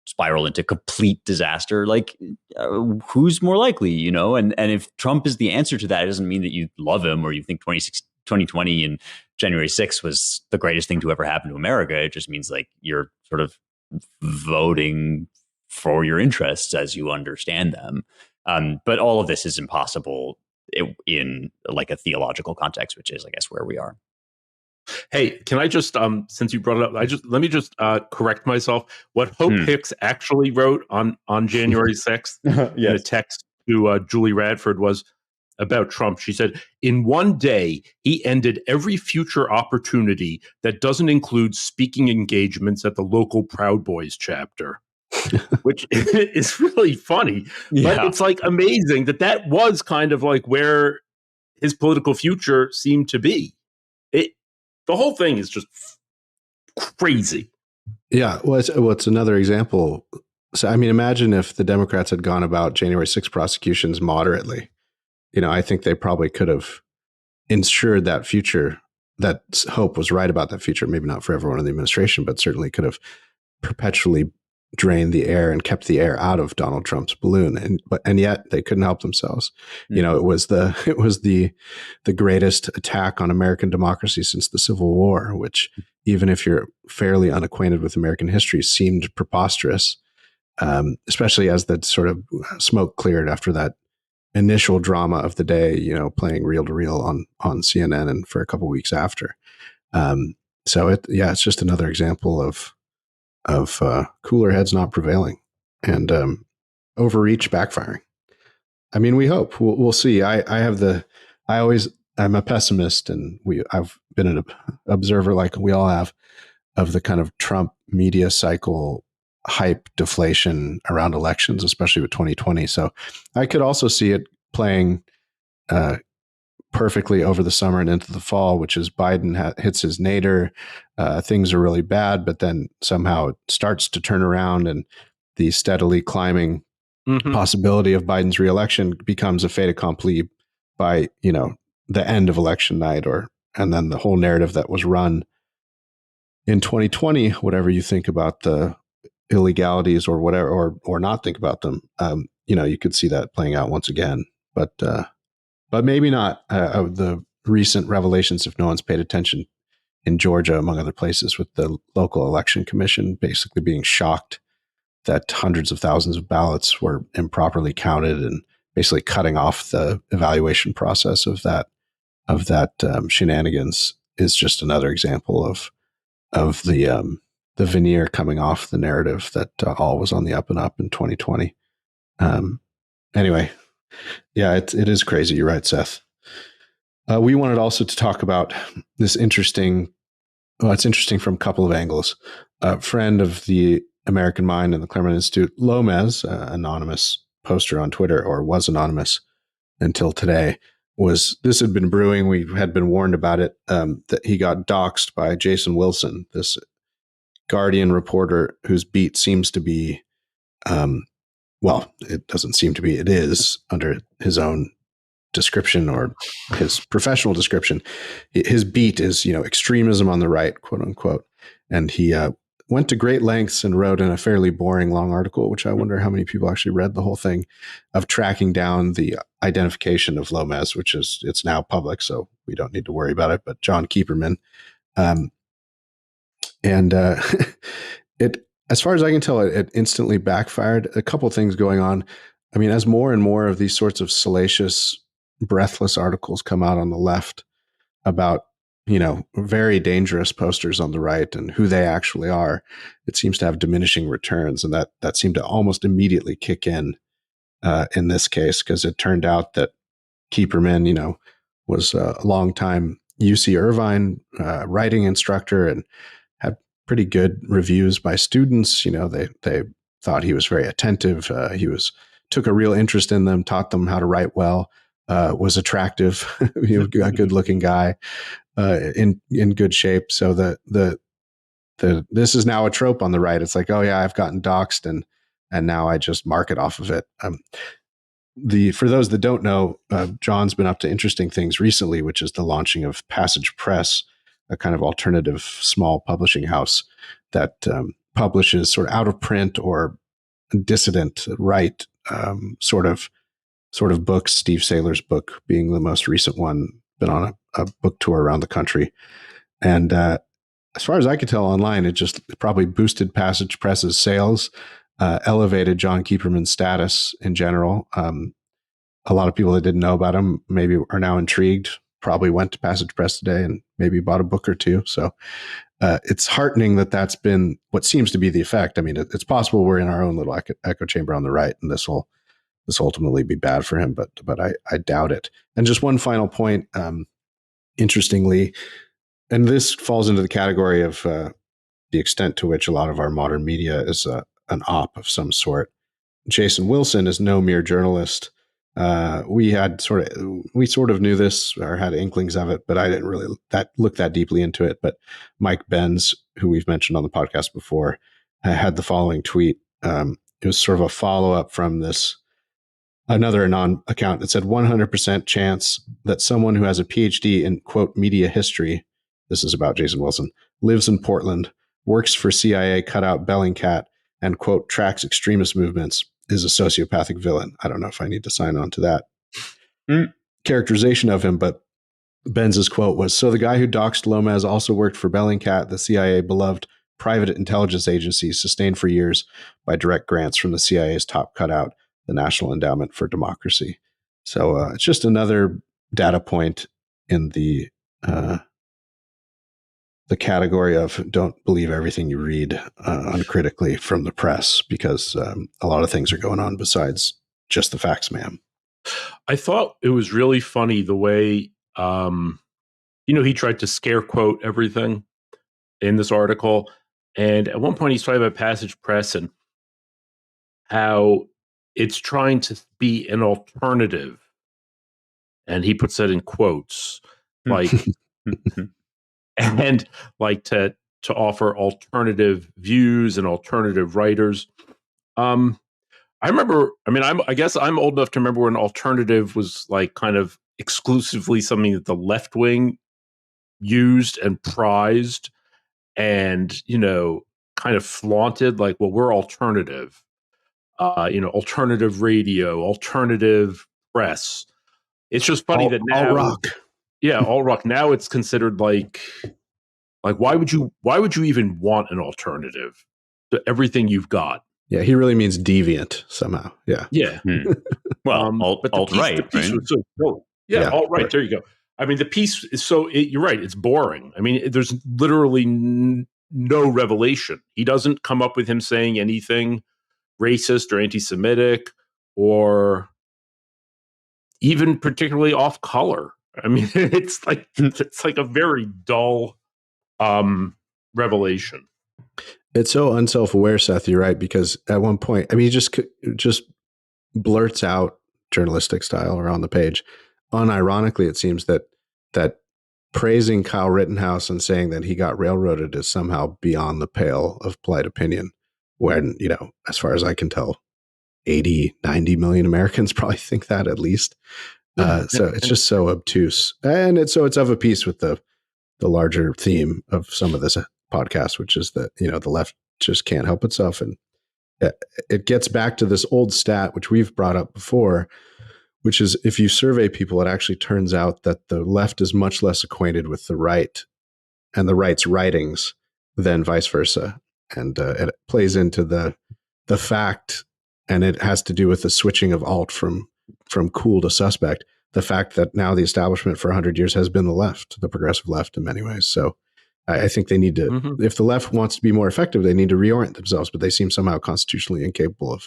spiral into complete disaster, like who's more likely, and if Trump is the answer to that, it doesn't mean that you love him or you think 2020 and January 6th was the greatest thing to ever happen to America. It just means like you're sort of voting for your interests as you understand them. But all of this is impossible in like a theological context, which is, I guess, where we are. Hey, can I just, since you brought it up, let me just correct myself. What Hope Hicks actually wrote on January 6th in a text to Julie Radford was about Trump. She said, in one day, he ended every future opportunity that doesn't include speaking engagements at the local Proud Boys chapter, which is really funny. Yeah. But it's like amazing that was kind of like where his political future seemed to be. The whole thing is just crazy. Yeah. Well, it's another example. So, I mean, imagine if the Democrats had gone about January 6th prosecutions moderately. I think they probably could have ensured that future, that Hope was right about that future, maybe not for everyone in the administration, but certainly could have perpetually drained the air and kept the air out of Donald Trump's balloon. And yet they couldn't help themselves. Mm-hmm. It was the greatest attack on American democracy since the Civil War, which, even if you're fairly unacquainted with American history, seemed preposterous, especially as the sort of smoke cleared after that initial drama of the day, playing reel to reel on CNN and for a couple of weeks after. So it's just another example of cooler heads not prevailing. and overreach backfiring. I mean, we hope. We'll see. I'm a pessimist, and I've been an observer, like we all have, of the kind of Trump media cycle hype deflation around elections, especially with 2020. So I could also see it playing perfectly over the summer and into the fall, which is Biden hits his nadir. Things are really bad, but then somehow it starts to turn around, and the steadily climbing possibility of Biden's reelection becomes a fait accompli by, the end of election night, and then the whole narrative that was run in 2020, whatever you think about the illegalities or whatever, or not think about them, you could see that playing out once again. But maybe not. The recent revelations, if no one's paid attention, in Georgia, among other places, with the local election commission basically being shocked that hundreds of thousands of ballots were improperly counted, and basically cutting off the evaluation process of that shenanigans, is just another example of the veneer coming off the narrative that all was on the up and up in 2020. Anyway, yeah, it is crazy. You're right, Seth. We wanted also to talk about this interesting. Well, it's interesting from a couple of angles. A friend of the American Mind and the Claremont Institute, Lomez, anonymous poster on Twitter, or was anonymous until today, this had been brewing. We had been warned about it, that he got doxxed by Jason Wilson, this Guardian reporter whose beat seems to be, well, it doesn't seem to be, it is, under his own description or his professional description. His beat is, extremism on the right, quote unquote. And he went to great lengths and wrote in a fairly boring long article, which I wonder how many people actually read the whole thing, of tracking down the identification of Lomez, it's now public, so we don't need to worry about it, but John Keeperman. It, as far as I can tell, it instantly backfired. A couple things going on. I mean, as more and more of these sorts of salacious, breathless articles come out on the left about, very dangerous posters on the right and who they actually are, it seems to have diminishing returns. And that seemed to almost immediately kick in this case, because it turned out that Keeperman, was a longtime UC Irvine writing instructor and had pretty good reviews by students. They thought he was very attentive. He took a real interest in them, taught them how to write well, was attractive, a good looking guy, in good shape. So this is now a trope on the right. It's like, oh yeah, I've gotten doxxed and now I just market off of it. For those that don't know, John's been up to interesting things recently, which is the launching of Passage Press, a kind of alternative small publishing house that publishes sort of out of print or dissident right sort of books. Steve Saylor's book being the most recent one, been on a book tour around the country. And as far as I could tell online, it just probably boosted Passage Press's sales, elevated John Keeperman's status in general. A lot of people that didn't know about him maybe are now intrigued, probably went to Passage Press today and maybe bought a book or two. So it's heartening that that's been what seems to be the effect. I mean, it's possible we're in our own little echo chamber on the right, and this will ultimately be bad for him, but I doubt it. And just one final point, interestingly, and this falls into the category of the extent to which a lot of our modern media is an op of some sort. Jason Wilson is no mere journalist. We sort of knew this or had inklings of it, but I didn't really look that deeply into it. But Mike Benz, who we've mentioned on the podcast before, had the following tweet. It was sort of a follow-up from another anon account that said 100% chance that someone who has a PhD in, quote, media history, this is about Jason Wilson, lives in Portland, works for CIA cutout Bellingcat, and, quote, tracks extremist movements, is a sociopathic villain. I don't know if I need to sign on to that characterization of him, but Benz's quote was, so the guy who doxed Lomez also worked for Bellingcat, the CIA beloved private intelligence agency sustained for years by direct grants from the CIA's top cutout, the National Endowment for Democracy. So it's just another data point in the the category of don't believe everything you read uncritically from the press, because a lot of things are going on besides just the facts, ma'am. I thought it was really funny the way, he tried to scare quote everything in this article. And at one point he's talking about Passage Press and how it's trying to be an alternative. And he puts that in quotes, like, and like to offer alternative views and alternative writers. I remember, I guess I'm old enough to remember when alternative was like kind of exclusively something that the left wing used and prized and, kind of flaunted, like, well, we're alternative, alternative radio, alternative press. It's just funny that now, all rock. Yeah, all rock. Now it's considered like why would you even want an alternative to everything you've got? Yeah, he really means deviant somehow. Yeah. Yeah. Well, but the piece, alt-right, the piece right? was so cool. Yeah, alt-right. Right. There you go. I mean, the piece is you're right. It's boring. I mean, there's literally no revelation. He doesn't come up with him saying anything racist or anti-Semitic or even particularly off color. I mean, it's like a very dull revelation. It's so unself-aware, Seth. You're right, because at one point, I mean, he just blurts out journalistic style around the page. Unironically, it seems that praising Kyle Rittenhouse and saying that he got railroaded is somehow beyond the pale of polite opinion, when, as far as I can tell, 80, 90 million Americans probably think that at least. So it's just so obtuse. And it's of a piece with the larger theme of some of this podcast, which is that, the left just can't help itself. And it gets back to this old stat, which we've brought up before, which is if you survey people, it actually turns out that the left is much less acquainted with the right and the right's writings than vice versa. And it plays into the fact, and it has to do with the switching of alt from cool to suspect, the fact that now the establishment for 100 years has been the left, the progressive left in many ways. So I think they need to, if the left wants to be more effective, they need to reorient themselves, but they seem somehow constitutionally incapable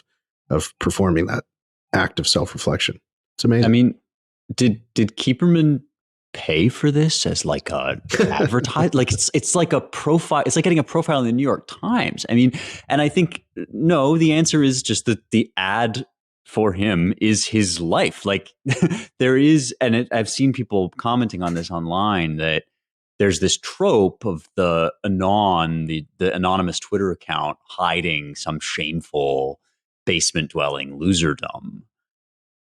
of performing that act of self-reflection. It's amazing. I mean, did Kieperman pay for this as like a advertise? Like it's like a profile. It's like getting a profile in the New York Times. I mean, and I think no, the answer is just that the ad for him is his life. Like there is, and I've seen people commenting on this online that there's this trope of the anonymous Twitter account hiding some shameful basement dwelling loserdom.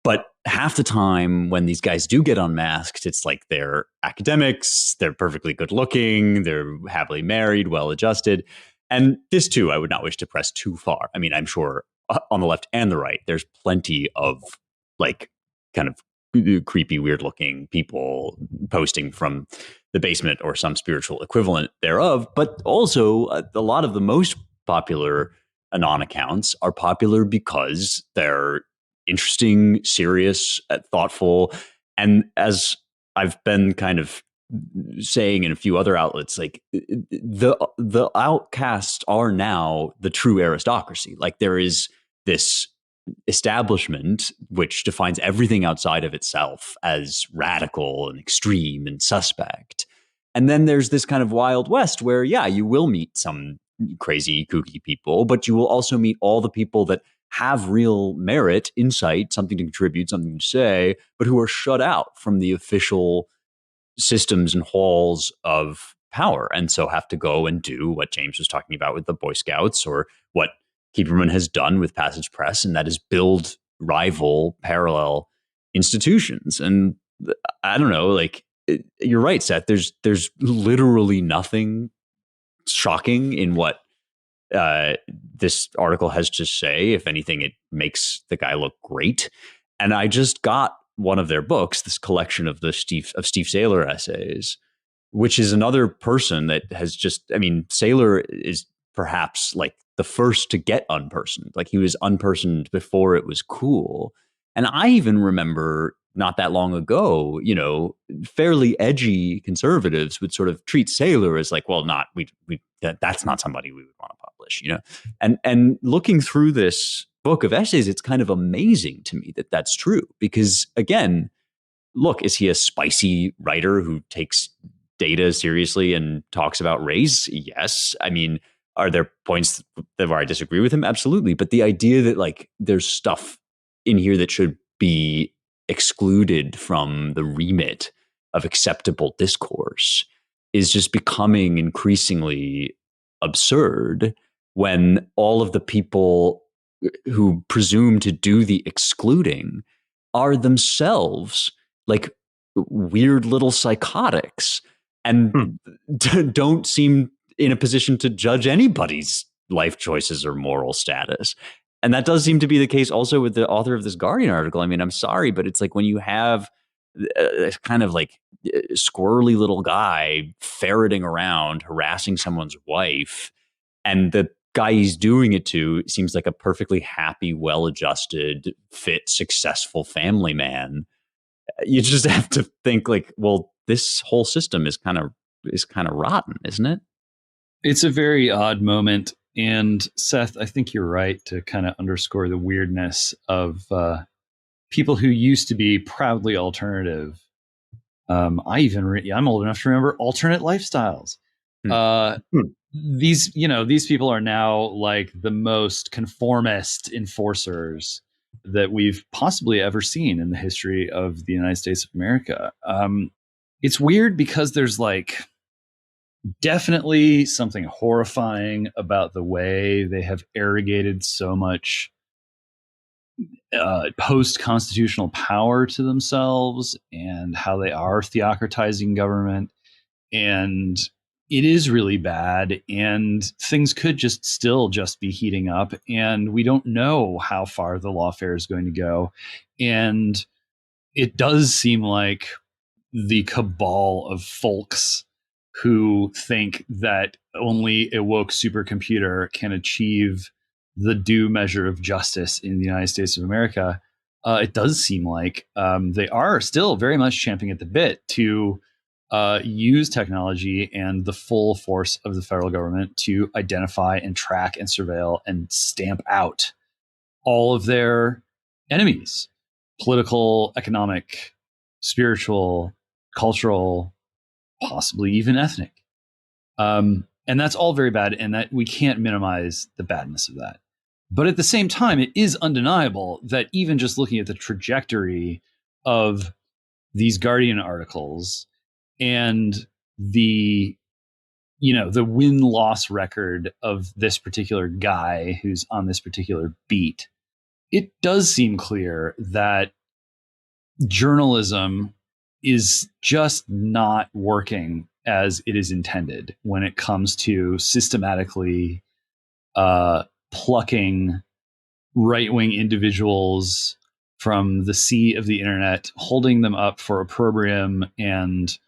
But half the time when these guys do get unmasked, it's like they're academics, they're perfectly good looking, they're happily married, well adjusted. And this too, I would not wish to press too far. I mean, I'm sure on the left and the right, there's plenty of like kind of creepy, weird looking people posting from the basement or some spiritual equivalent thereof. But also a lot of the most popular Anon accounts are popular because they're interesting, serious, thoughtful. And as I've been kind of saying in a few other outlets, like the outcasts are now the true aristocracy. Like there is this establishment which defines everything outside of itself as radical and extreme and suspect. And then there's this kind of Wild West where, yeah, you will meet some crazy, kooky people, but you will also meet all the people that have real merit, insight, something to contribute, something to say, but who are shut out from the official systems and halls of power, and so have to go and do what James was talking about with the Boy Scouts, or what Kieperman has done with Passage Press, and that is build rival parallel institutions. And I don't know, like you're right, Seth. There's literally nothing shocking in what this article has to say. If anything, it makes the guy look great. And I just got one of their books, this collection of Steve Saylor essays, which is another person that has just, I mean, Saylor is perhaps like the first to get unpersoned. Like he was unpersoned before it was cool. And I even remember not that long ago, fairly edgy conservatives would sort of treat Saylor as like, well, that's not somebody we would want to publish, And looking through this book of essays, it's kind of amazing to me that that's true. Because again, look, is he a spicy writer who takes data seriously and talks about race? Yes. I mean, are there points where I disagree with him? Absolutely. But the idea that like there's stuff in here that should be excluded from the remit of acceptable discourse is just becoming increasingly absurd when all of the people who presume to do the excluding are themselves like weird little psychotics and don't seem in a position to judge anybody's life choices or moral status. And that does seem to be the case also with the author of this Guardian article. I mean, I'm sorry, but it's like when you have a kind of like squirrely little guy ferreting around, harassing someone's wife, and the guy he's doing it to seems like a perfectly happy, well-adjusted, fit, successful family man. You just have to think like, well, this whole system is kind of rotten, isn't it? It's a very odd moment. And Seth, I think you're right to kind of underscore the weirdness of people who used to be proudly alternative. I'm old enough to remember alternate lifestyles. These people are now like the most conformist enforcers that we've possibly ever seen in the history of the United States of America. It's weird because there's like definitely something horrifying about the way they have arrogated so much post-constitutional power to themselves and how they are theocratizing government. And it is really bad, and things could still be heating up, and we don't know how far the lawfare is going to go. And it does seem like the cabal of folks who think that only a woke supercomputer can achieve the due measure of justice in the United States of America, it does seem like they are still very much champing at the bit to use technology and the full force of the federal government to identify and track and surveil and stamp out all of their enemies, political, economic, spiritual, cultural, possibly even ethnic. And that's all very bad, and that we can't minimize the badness of that. But at the same time, it is undeniable that even just looking at the trajectory of these Guardian articles and the win-loss record of this particular guy who's on this particular beat, it does seem clear that journalism is just not working as it is intended when it comes to systematically plucking right-wing individuals from the sea of the internet, holding them up for opprobrium, and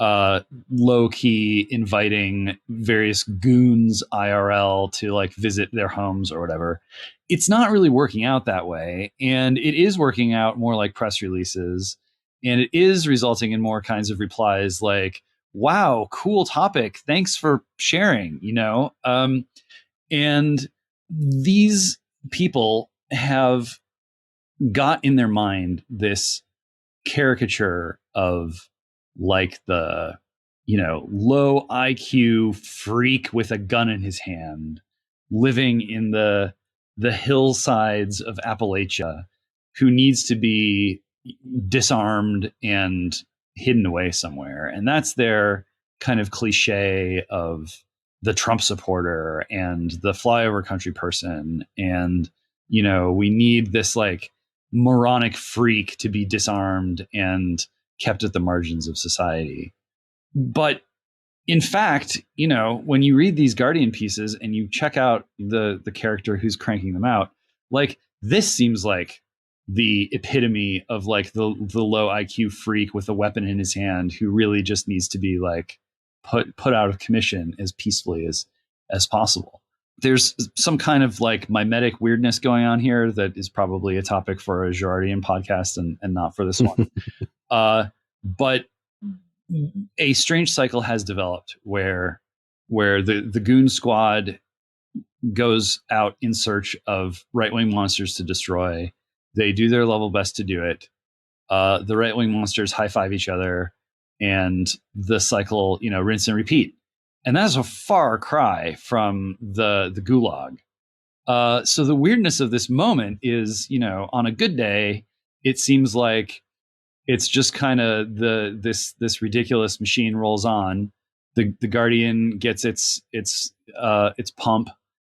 low-key inviting various goons IRL to like visit their homes or whatever. It's not really working out that way, and it is working out more like press releases, and it is resulting in more kinds of replies like, wow, cool topic, thanks for sharing, and these people have got in their mind this caricature of like the, low IQ freak with a gun in his hand living in the hillsides of Appalachia who needs to be disarmed and hidden away somewhere. And that's their kind of cliche of the Trump supporter and the flyover country person. And, we need this like moronic freak to be disarmed and kept at the margins of society. But in fact, when you read these Guardian pieces and you check out the character who's cranking them out, like this seems like the epitome of like the low IQ freak with a weapon in his hand who really just needs to be like put out of commission as peacefully as possible. there's some kind of like mimetic weirdness going on here that is probably a topic for a Girardian podcast and not for this one. But a strange cycle has developed where the goon squad goes out in search of right-wing monsters to destroy. They do their level best to do it. The right-wing monsters high-five each other, and the cycle, rinse and repeat. And that's a far cry from the gulag. So the weirdness of this moment is, on a good day, it seems like it's just kind of this ridiculous machine rolls on. The Guardian gets its pump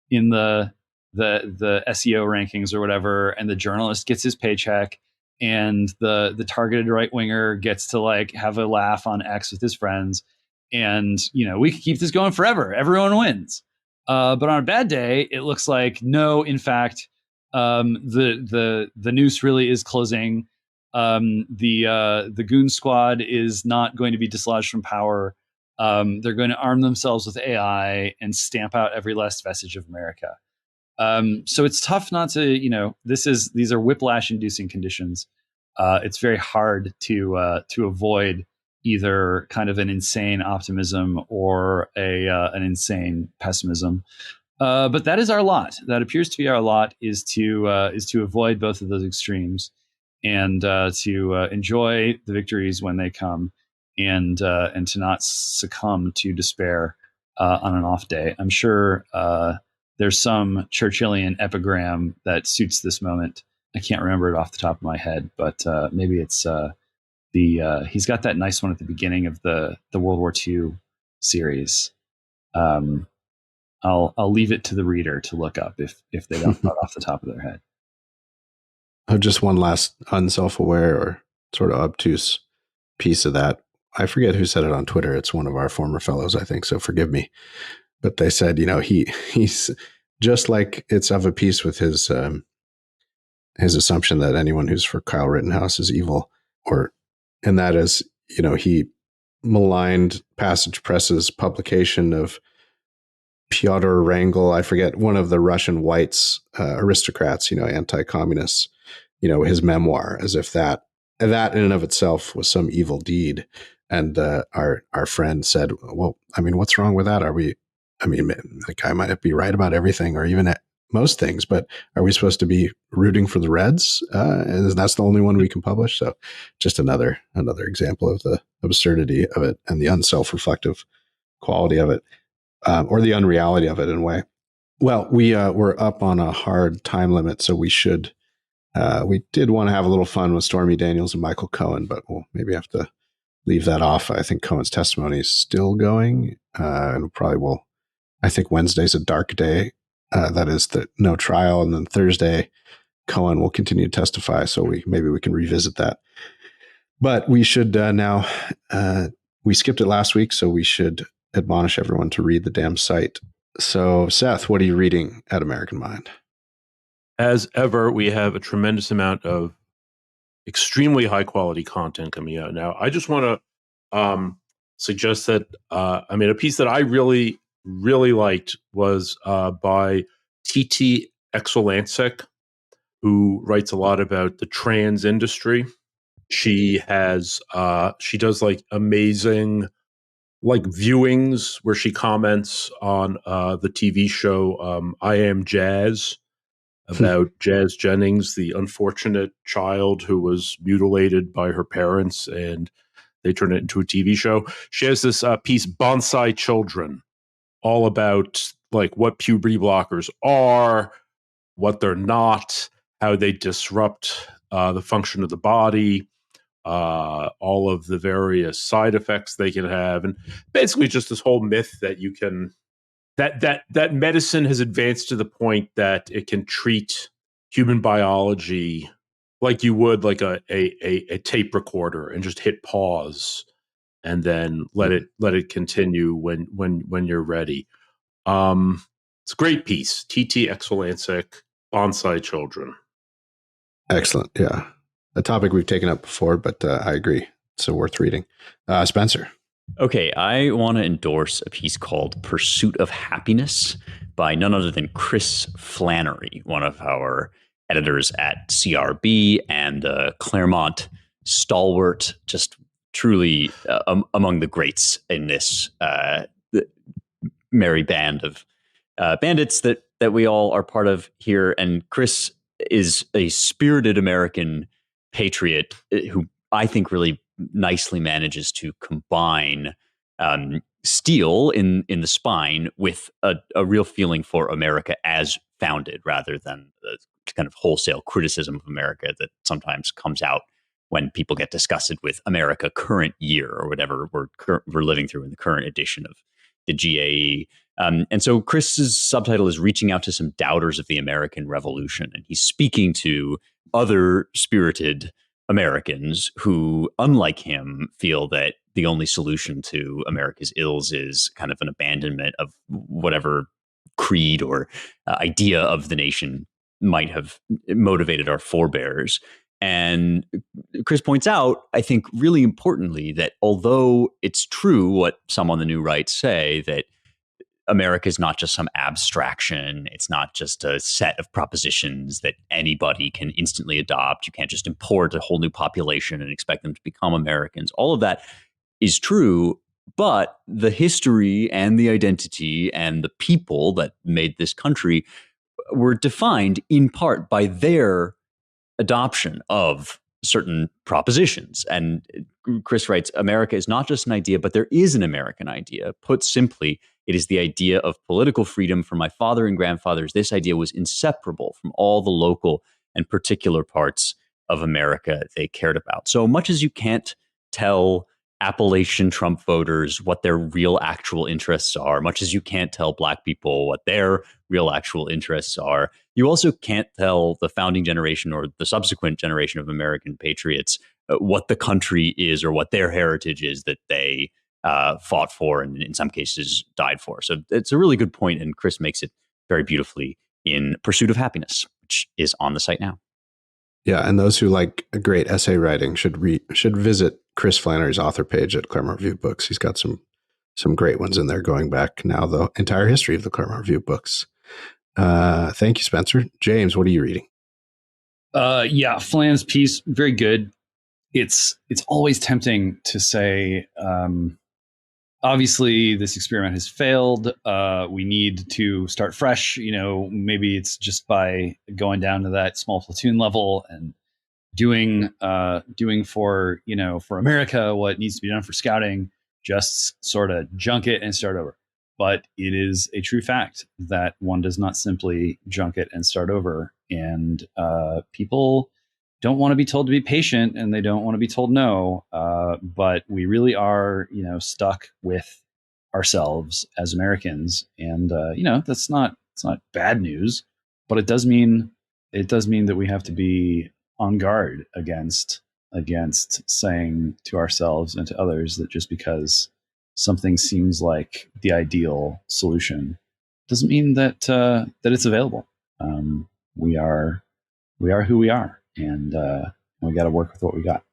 in the SEO rankings or whatever, and the journalist gets his paycheck, and the targeted right winger gets to like have a laugh on X with his friends, and we could keep this going forever. Everyone wins. But on a bad day, it looks like no. In fact, the noose really is closing. The goon squad is not going to be dislodged from power. They're going to arm themselves with AI and stamp out every last vestige of America. So it's tough not to, these are whiplash-inducing conditions. It's very hard to avoid either kind of an insane optimism or an insane pessimism. But that is our lot. That appears to be our lot, is to avoid both of those extremes, and to enjoy the victories when they come, and to not succumb to despair on an off day. I'm sure there's some Churchillian epigram that suits this moment. I can't remember it off the top of my head, but maybe it's he's got that nice one at the beginning of the World War II series. I'll leave it to the reader to look up if they don't know it off the top of their head. Just one last unself-aware or sort of obtuse piece of that. I forget who said it on Twitter. It's one of our former fellows, I think, so forgive me. But they said, he's just like it's of a piece with his assumption that anyone who's for Kyle Rittenhouse is evil, and that is, he maligned Passage Press's publication of Pyotr Wrangel, I forget, one of the Russian whites, aristocrats, anti-communists, his memoir, as if that in and of itself was some evil deed. And our friend said, well, I mean, what's wrong with that? The guy might be right about everything, or even at most things, but are we supposed to be rooting for the Reds? And that's the only one we can publish. So just another example of the absurdity of it and the unself-reflective quality of it, or the unreality of it in a way. Well, we're up on a hard time limit, so we did want to have a little fun with Stormy Daniels and Michael Cohen, but we'll maybe have to leave that off. I think Cohen's testimony is still going, and probably will. I think Wednesday's a dark day. That is the no trial, and then Thursday, Cohen will continue to testify. So maybe we can revisit that. But we should now. We skipped it last week, so we should admonish everyone to read the damn site. So, Seth, what are you reading at American Mind? As ever, we have a tremendous amount of extremely high quality content coming out now. I just want to suggest that a piece that I really, really liked was by T.T. Exolansek, who writes a lot about the trans industry. She does like amazing viewings where she comments on the TV show I Am Jazz, about Jazz Jennings, the unfortunate child who was mutilated by her parents, and they turned it into a TV show. She has this piece, Bonsai Children, all about what puberty blockers are, what they're not, how they disrupt the function of the body, all of the various side effects they can have, and basically just this whole myth that you can that medicine has advanced to the point that it can treat human biology like you would like a tape recorder, and just hit pause and then let it continue when you're ready. It's a great piece. T.T. Exolansek, Bonsai Children. Excellent. Yeah. A topic we've taken up before, but I agree. So worth reading. Spencer. Okay, I want to endorse a piece called Pursuit of Happiness by none other than Chris Flannery, one of our editors at CRB and Claremont stalwart, just truly among the greats in this merry band of bandits that we all are part of here. And Chris is a spirited American patriot who I think really nicely manages to combine steel in the spine with a real feeling for America as founded, rather than the kind of wholesale criticism of America that sometimes comes out when people get disgusted with America current year or whatever we're living through in the current edition of the GAE. And so Chris's subtitle is Reaching Out to Some Doubters of the American Revolution. And he's speaking to other spirited Americans who, unlike him, feel that the only solution to America's ills is kind of an abandonment of whatever creed or idea of the nation might have motivated our forebears. And Chris points out, I think really importantly, that although it's true what some on the new right say, that America is not just some abstraction. It's not just a set of propositions that anybody can instantly adopt. You can't just import a whole new population and expect them to become Americans. All of that is true, but the history and the identity and the people that made this country were defined in part by their adoption of certain propositions. And Chris writes, America is not just an idea, but there is an American idea. Put simply, it is the idea of political freedom. For my father and grandfathers, this idea was inseparable from all the local and particular parts of America they cared about. So much as you can't tell Appalachian Trump voters what their real actual interests are, much as you can't tell Black people what their real actual interests are, you also can't tell the founding generation or the subsequent generation of American patriots what the country is or what their heritage is that they fought for and in some cases died for. So it's a really good point, and Chris makes it very beautifully in Pursuit of Happiness, which is on the site now. Yeah, and those who like a great essay writing should visit Chris Flannery's author page at Claremont Review Books. He's got some great ones in there going back now the entire history of the Claremont Review Books. Thank you, Spencer. James, what are you reading? Yeah, Flan's piece, very good. It's always tempting to say, obviously this experiment has failed. We need to start fresh. Maybe it's just by going down to that small platoon level and doing for America what needs to be done for scouting, just sort of junk it and start over. But it is a true fact that one does not simply junk it and start over. And people don't want to be told to be patient, and they don't want to be told no. But we really are, stuck with ourselves as Americans. And it's not bad news, but it does mean that we have to be on guard against saying to ourselves and to others that just because something seems like the ideal solution doesn't mean that it's available. We are who we are, and we got to work with what we got.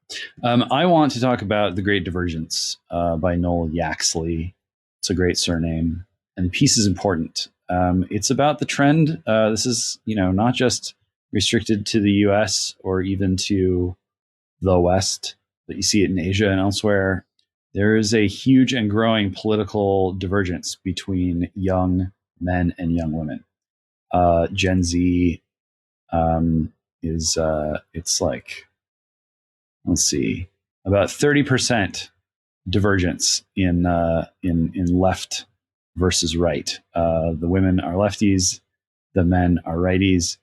I want to talk about The Great Divergence by Noel Yaxley. It's a great surname, and the piece is important. It's about the trend. This is not just restricted to the U.S. or even to the West, but you see it in Asia and elsewhere. There is a huge and growing political divergence between young men and young women. Gen Z is it's like, let's see, about 30% divergence in left versus right. The women are lefties, the men are righties,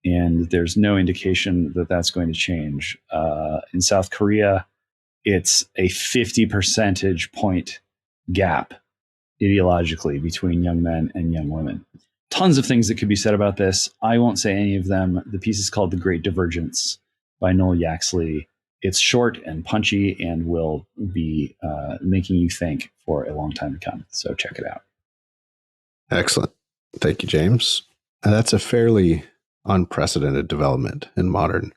and there's no indication that that's going to change. In South Korea, it's a 50 percentage point gap ideologically between young men and young women. Tons of things that could be said about this. I won't say any of them. The piece is called The Great Divergence by Noel Yaxley. It's short and punchy and will be making you think for a long time to come. So check it out. Excellent. Thank you, James. That's a fairly unprecedented development in modern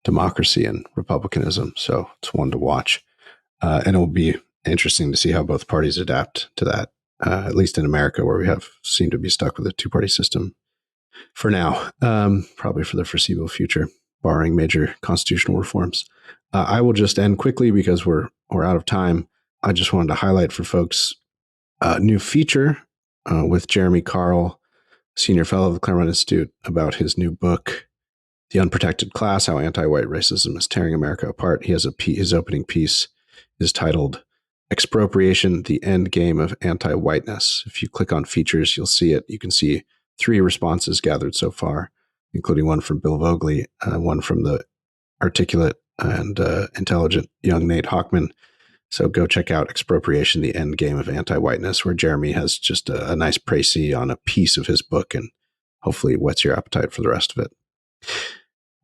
democracy and republicanism. So it's one to watch. And it will be interesting to see how both parties adapt to that, at least in America, where we seem to be stuck with a two-party system for now, probably for the foreseeable future, barring major constitutional reforms. I will just end quickly because we're out of time. I just wanted to highlight for folks a new feature with Jeremy Carl, Senior Fellow of the Claremont Institute, about his new book, The Unprotected Class, How Anti-White Racism is Tearing America Apart. He has his opening piece is titled Expropriation, the End Game of Anti-Whiteness. If you click on features, you'll see it. You can see 3 responses gathered so far, including one from Bill Vogley, one from the articulate and intelligent young Nate Hockman. So go check out Expropriation, the End Game of Anti-Whiteness, where Jeremy has just a nice précis on a piece of his book, and hopefully whets your appetite for the rest of it.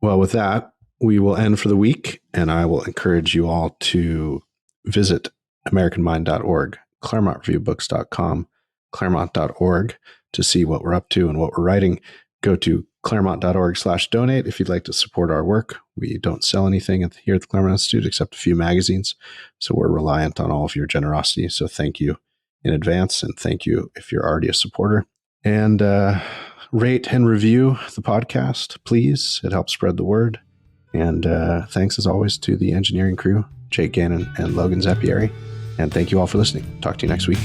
Well, with that, we will end for the week, and I will encourage you all to visit AmericanMind.org, ClaremontReviewBooks.com, Claremont.org to see what we're up to and what we're writing. Go to Claremont.org/donate if you'd like to support our work. We don't sell anything here at the Claremont Institute except a few magazines, so we're reliant on all of your generosity. So thank you in advance, and thank you if you're already a supporter. And rate and review the podcast, please. It helps spread the word. And thanks, as always, to the engineering crew, Jake Gannon and Logan Zappieri. And thank you all for listening. Talk to you next week.